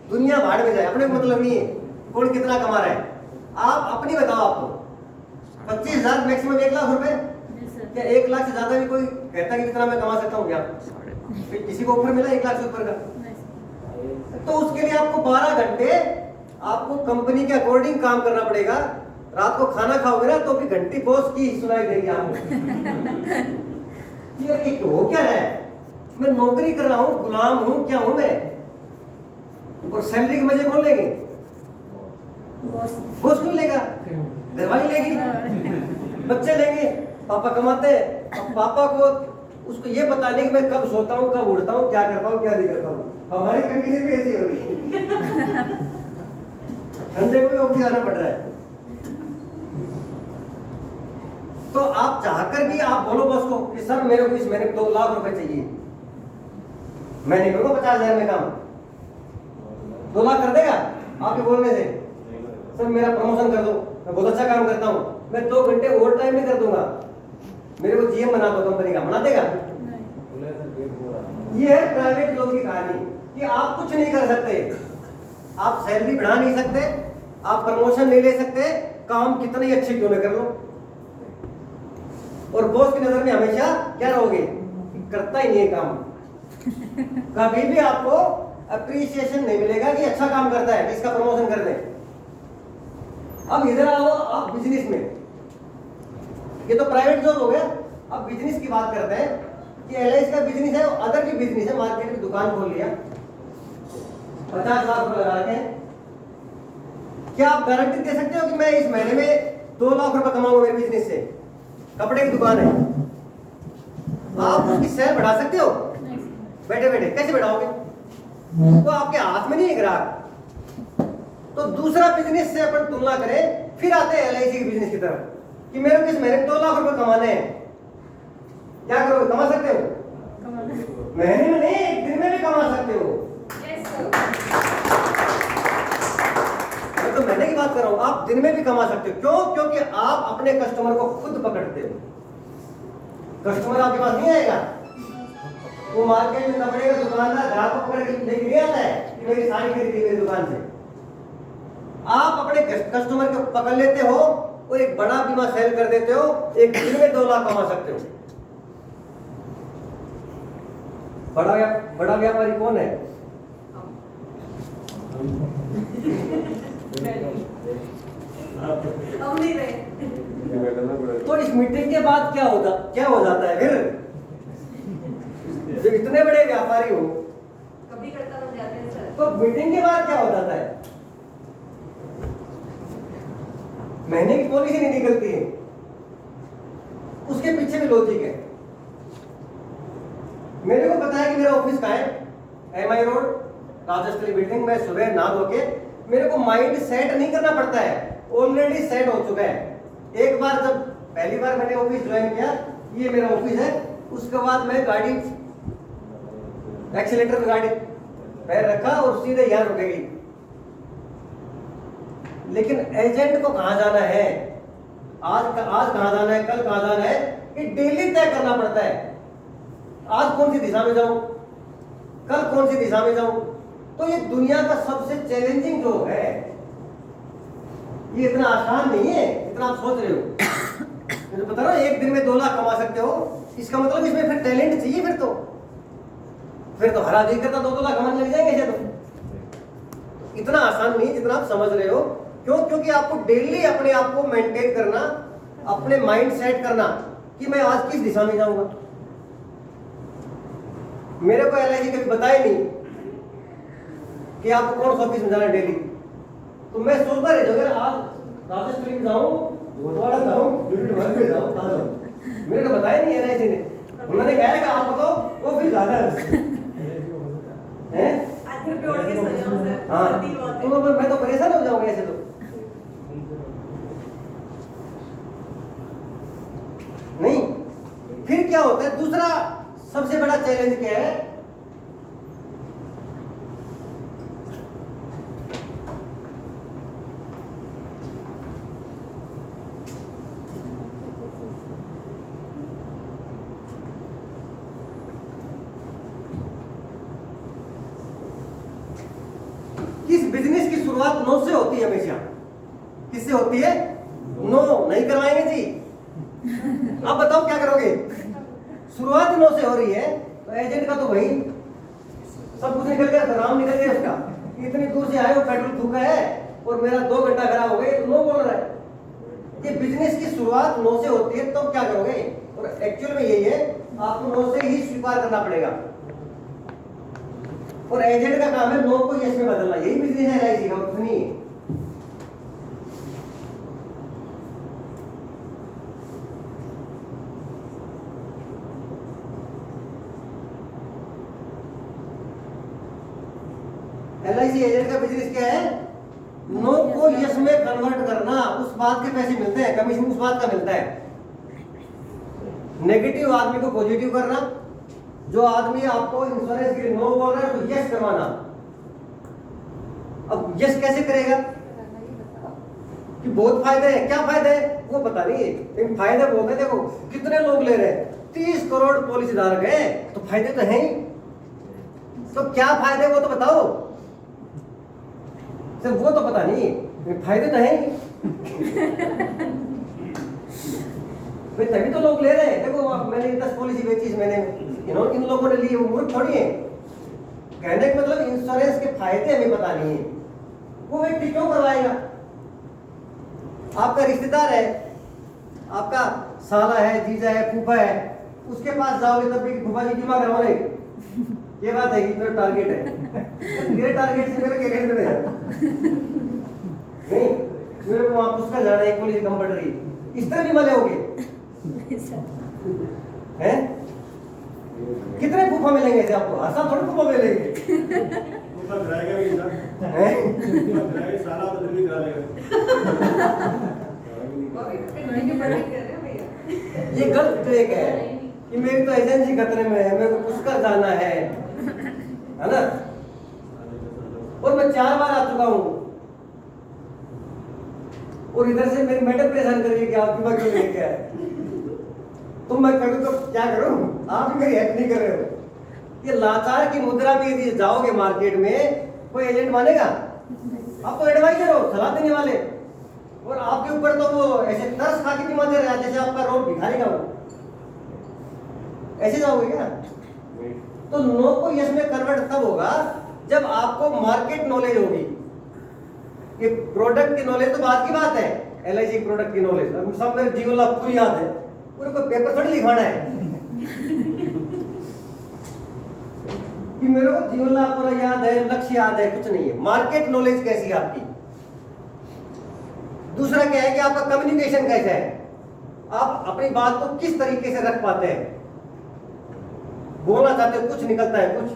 दुनिया भाड़ में जाए, अपने को मतलब नहीं है कौन कितना कमा रहा है, आप अपनी बताओ। आपको 25,000 मैक्सिमम 1 लाख रुपए, क्या 1 लाख से ज्यादा भी कोई कहता है कि इतना मैं कमा सकता हूँ क्या? किसी को ऑफर मिला 1 लाख से ऊपर का, तो उसके लिए आपको 12 घंटे आपको कंपनी के अकॉर्डिंग काम करना पड़ेगा। रात को खाना खाओगे ना तो भी घंटी बॉस की सुनाई देगी आपको। ये हो क्या है, मैं नौकरी कर रहा हूँ, गुलाम हूँ, क्या हूँ मैं? और सैलरी के मजे कौन लेंगे? बॉस क्यों लेगा? घरवाली लेगी, बच्चे लेंगे। पापा कमाते हैं, अब पापा को उसको ये पता नहीं कि मैं कब सोता हूँ, कब उठता हूँ, क्या करता हूँ, क्या नहीं करता हूँ। हमारी कंडीशन भी ऐसी हो रही है, ठंडे को भी ऑफिस आना पड़ रहा है। तो आप चाहकर भी आप बोलो बॉस को कि सर मेरे को इस महीने 2 लाख रुपए चाहिए, मैं नहीं करूँगा 50,000 में काम। 2 लाख कर देगा आपके बोलने से? सर मेरा प्रमोशन कर दो, मैं बहुत अच्छा काम करता हूँ, मैं 2 घंटे ओवर टाइम नहीं कर दूंगा, मेरे को जीएम बना दो कंपनी का, बना देगा? ये है प्राइवेट जॉब की कहानी कि आप कुछ नहीं कर सकते, आप सैलरी बढ़ा नहीं सकते, आप प्रमोशन नहीं ले सकते, काम कितने ही अच्छे क्यों न कर लो। और बॉस की नजर में हमेशा क्या रहोगे, करता ही नहीं है काम। कभी भी आपको अप्रिसिएशन नहीं मिलेगा कि अच्छा काम करता है, इसका प्रमोशन कर दे। अब इधर आओ आप बिजनेस में, ये तो प्राइवेट जॉब हो गया। अब बिजनेस की बात करते हैं कि एलआईसी का बिजनेस है, अदर भी बिजनेस है, मार्केट में दुकान खोल लिया, 50 लाख रुपए लगा के, क्या आप गारंटी दे सकते हो कि मैं इस महीने में 2 लाख रुपए कमाऊंगा मेरे बिजनेस से? कपड़े की दुकान है, आप उसकी सेल बढ़ा सकते हो? बैठे बैठे कैसे बढ़ाओगे? तो आपके हाथ में नहीं है ग्राहक। तो दूसरा बिजनेस से अपन तुलना करें, फिर आते हैं एलआईसी के बिजनेस की तरफ कि मेरे को इस महीने 2 लाख रुपए कमाने हैं, क्या करोगे? कमा सकते हो? महीने में नहीं, एक दिन में भी कमा सकते हो। मैं तो महीने की बात कर रहा हूं, आप दिन में भी कमा सकते हो। क्यों? क्योंकि आप अपने कस्टमर को खुद पकड़ते हो। कस्टमर आपके पास नहीं आएगा, वो मार्केट में कपड़े का दुकानदार ग्राहक को पकड़ के लेके नहीं आता है कि मेरी साड़ी खरीदी मेरी दुकान से। आप अपने कस्टमर को पकड़ लेते हो और एक बड़ा बीमा सेल कर देते हो, एक दिन में 2 लाख कमा सकते हो। बड़ा व्यापारी कौन है? हम नहीं रहे। तो इस मीटिंग के बाद क्या हो जाता है फिर? जब इतने बड़े व्यापारी हो, कभी करता बन जाते हैं सर। तो मीटिंग के बाद क्या हो जाता है? महीने की पॉलिसी नहीं निकलती है, उसके पीछे भी लॉजिक है। मेरे को पता है कि मेरा ऑफिस कहाँ है, एमआई रोड, राजस्थली बिल्डिंग में। सुबह नहा धो के मेरे को माइंड सेट नहीं करना पड़ता है, ऑलरेडी सेट हो चुका है। एक बार जब पहली बार मैंने ऑफिस ज्वाइन किया, ये मेरा ऑफिस है, उसके बाद मैं गाड़ी एक्सीलेटर में गाड़ी पैर रखा और सीधे यहाँ रुकेगी। लेकिन एजेंट को कहाँ जाना है, आज कहाँ जाना है, कल कहाँ जाना है, ये डेली तय करना पड़ता है। आज कौन सी दिशा में जाऊं, कल कौन सी दिशा में जाऊं। तो ये दुनिया का सबसे चैलेंजिंग जॉब है, ये इतना आसान नहीं है जितना आप सोच रहे हो। मैं तो बता रहा हूं, एक दिन में 2 लाख कमा सकते हो, इसका मतलब इसमें फिर टैलेंट चाहिए। फिर तो हर आदमी करता 2-2 लाख कमाने लग जाएंगे ऐसे। तो इतना आसान नहीं जितना आप समझ रहे हो। क्यों? क्योंकि आपको डेली अपने आप को मेंटेन करना, अपने माइंड सेट करना कि मैं आज किस दिशा में जाऊंगा। मेरे को एलआईसी कभी बताया नहीं कि आपको कौन सा ऑफिस में जाना है डेली। तो मैं सोचता रह जाऊंगा, आज राजस्थान में जाऊं, भोजवाड़ा जाऊं, भर में जाऊं, कहाँ जाऊं। मेरे को बताया नहीं एलआईसी ने। उन्होंने कहा कि आप बताओ वो फिर ज्यादा है। हाँ, तो मैं तो परेशान हो जाऊंगा ऐसे। तो नहीं, फिर क्या होता है? दूसरा सबसे बड़ा चैलेंज क्या है? नो से होती है हमेशा। किससे होती है? नो। नहीं करवाएंगे जी। अब बताओ क्या करोगे? शुरुआत नो से हो रही है तो एजेंट का तो भाई सब कुछ निकल गया, नाम निकल गया उसका। इतनी दूर से आए हो, पेट्रोल फूका है और मेरा 2 घंटा खराब हो गया, तो नो बोल रहा है। ये बिजनेस की शुरुआत नो से होती है, तो क्या करोगे? और एक्चुअल में यही है, आपको नो से ही स्वीकार करना पड़ेगा। और एजेंट का काम है नो को यस में बदलना। यही बिजनेस है LIC का, कुछ नहीं है। LIC एजेंट का बिजनेस क्या है? नो को यस में कन्वर्ट करना। उस बात के पैसे मिलते हैं, कमीशन उस बात का मिलता है। नेगेटिव आदमी को पॉजिटिव करना। जो आदमी आपको इंश्योरेंस के लिए नो बोल रहा है तो यस करवाना। अब यस कैसे करेगा? कि बहुत फायदे हैं। क्या फायदे हैं वो पता नहीं है, लेकिन फायदे बहुत है। देखो कितने लोग ले रहे हैं, 30 करोड़ पॉलिसी धारक है, तो फायदे तो हैं ही। तो क्या फायदे वो तो बताओ। सर वो तो पता नहीं, फायदे तो हैं ही। तभी तो लोग ले रहे हैं। देखो मैंने 10 पॉलिसी बेची, मैंने इन लोगों ने ली, वो मूर्ख थोड़ी है। कहने का मतलब इंश्योरेंस के फायदे हमें पता नहीं है, वो व्यक्ति क्यों करवाएगा? आपका रिश्तेदार है, आपका साला है, जीजा है, फूफा है, उसके पास जाओगे तब भी फूफा जी बीमा करवाने। ये बात है कि मेरा टारगेट है। मेरे टारगेट से मेरे क्या कहने नहीं, मेरे को वहां पुष्कर जाना है, पॉलिसी कंपल्सरी। इस तरह भी मले होंगे हैं? कितने फूफा मिलेंगे ऐसे आपको? हर साल थोड़े फूफा मिलेंगे। फूफा कराएगा भी इंसान हैं? फूफा कराएगा, साला तो दिल्ली करा लेगा। ये गलत ट्रेक है कि मेरी तो एजेंसी खतरे में है, मेरे को पुष्कर जाना है ना? और मैं 4 बार आ चुका हूं और इधर से मेरी मैडम परेशान कर रही है कि आप बीमा क्यों लेके आए। तो मैं करूँ तो क्या करूँ? आप मेरी हेल्प नहीं कर रहे हो। ये लाचार की मुद्रा भी यदि जाओगे मार्केट में, कोई एजेंट मानेगा? आप तो एडवाइजर हो, सलाह देने वाले, और आपके ऊपर तो वो ऐसे तरस खा के बीमा दे रहा है जैसे आपका रोड भिखारी का हो। ऐसे जाओगे क्या? तो नो को यस में कन्वर्ट तब होगा जब आपको मार्केट नॉलेज होगी। ये प्रोडक्ट की नॉलेज तो बात की बात है, LIC प्रोडक्ट की नॉलेज अब सब मेरे जीवन लाभ पूरी याद है, पूरे को पेपर थोड़ी लिखाना है कि मेरे को जीवन लाभ पूरा याद है, लक्ष्य याद है, कुछ नहीं है। मार्केट नॉलेज कैसी है आपकी? दूसरा क्या है कि आपका कम्युनिकेशन कैसा है, आप अपनी बात को किस तरीके से रख पाते हैं। बोलना चाहते हो कुछ, निकलता है कुछ।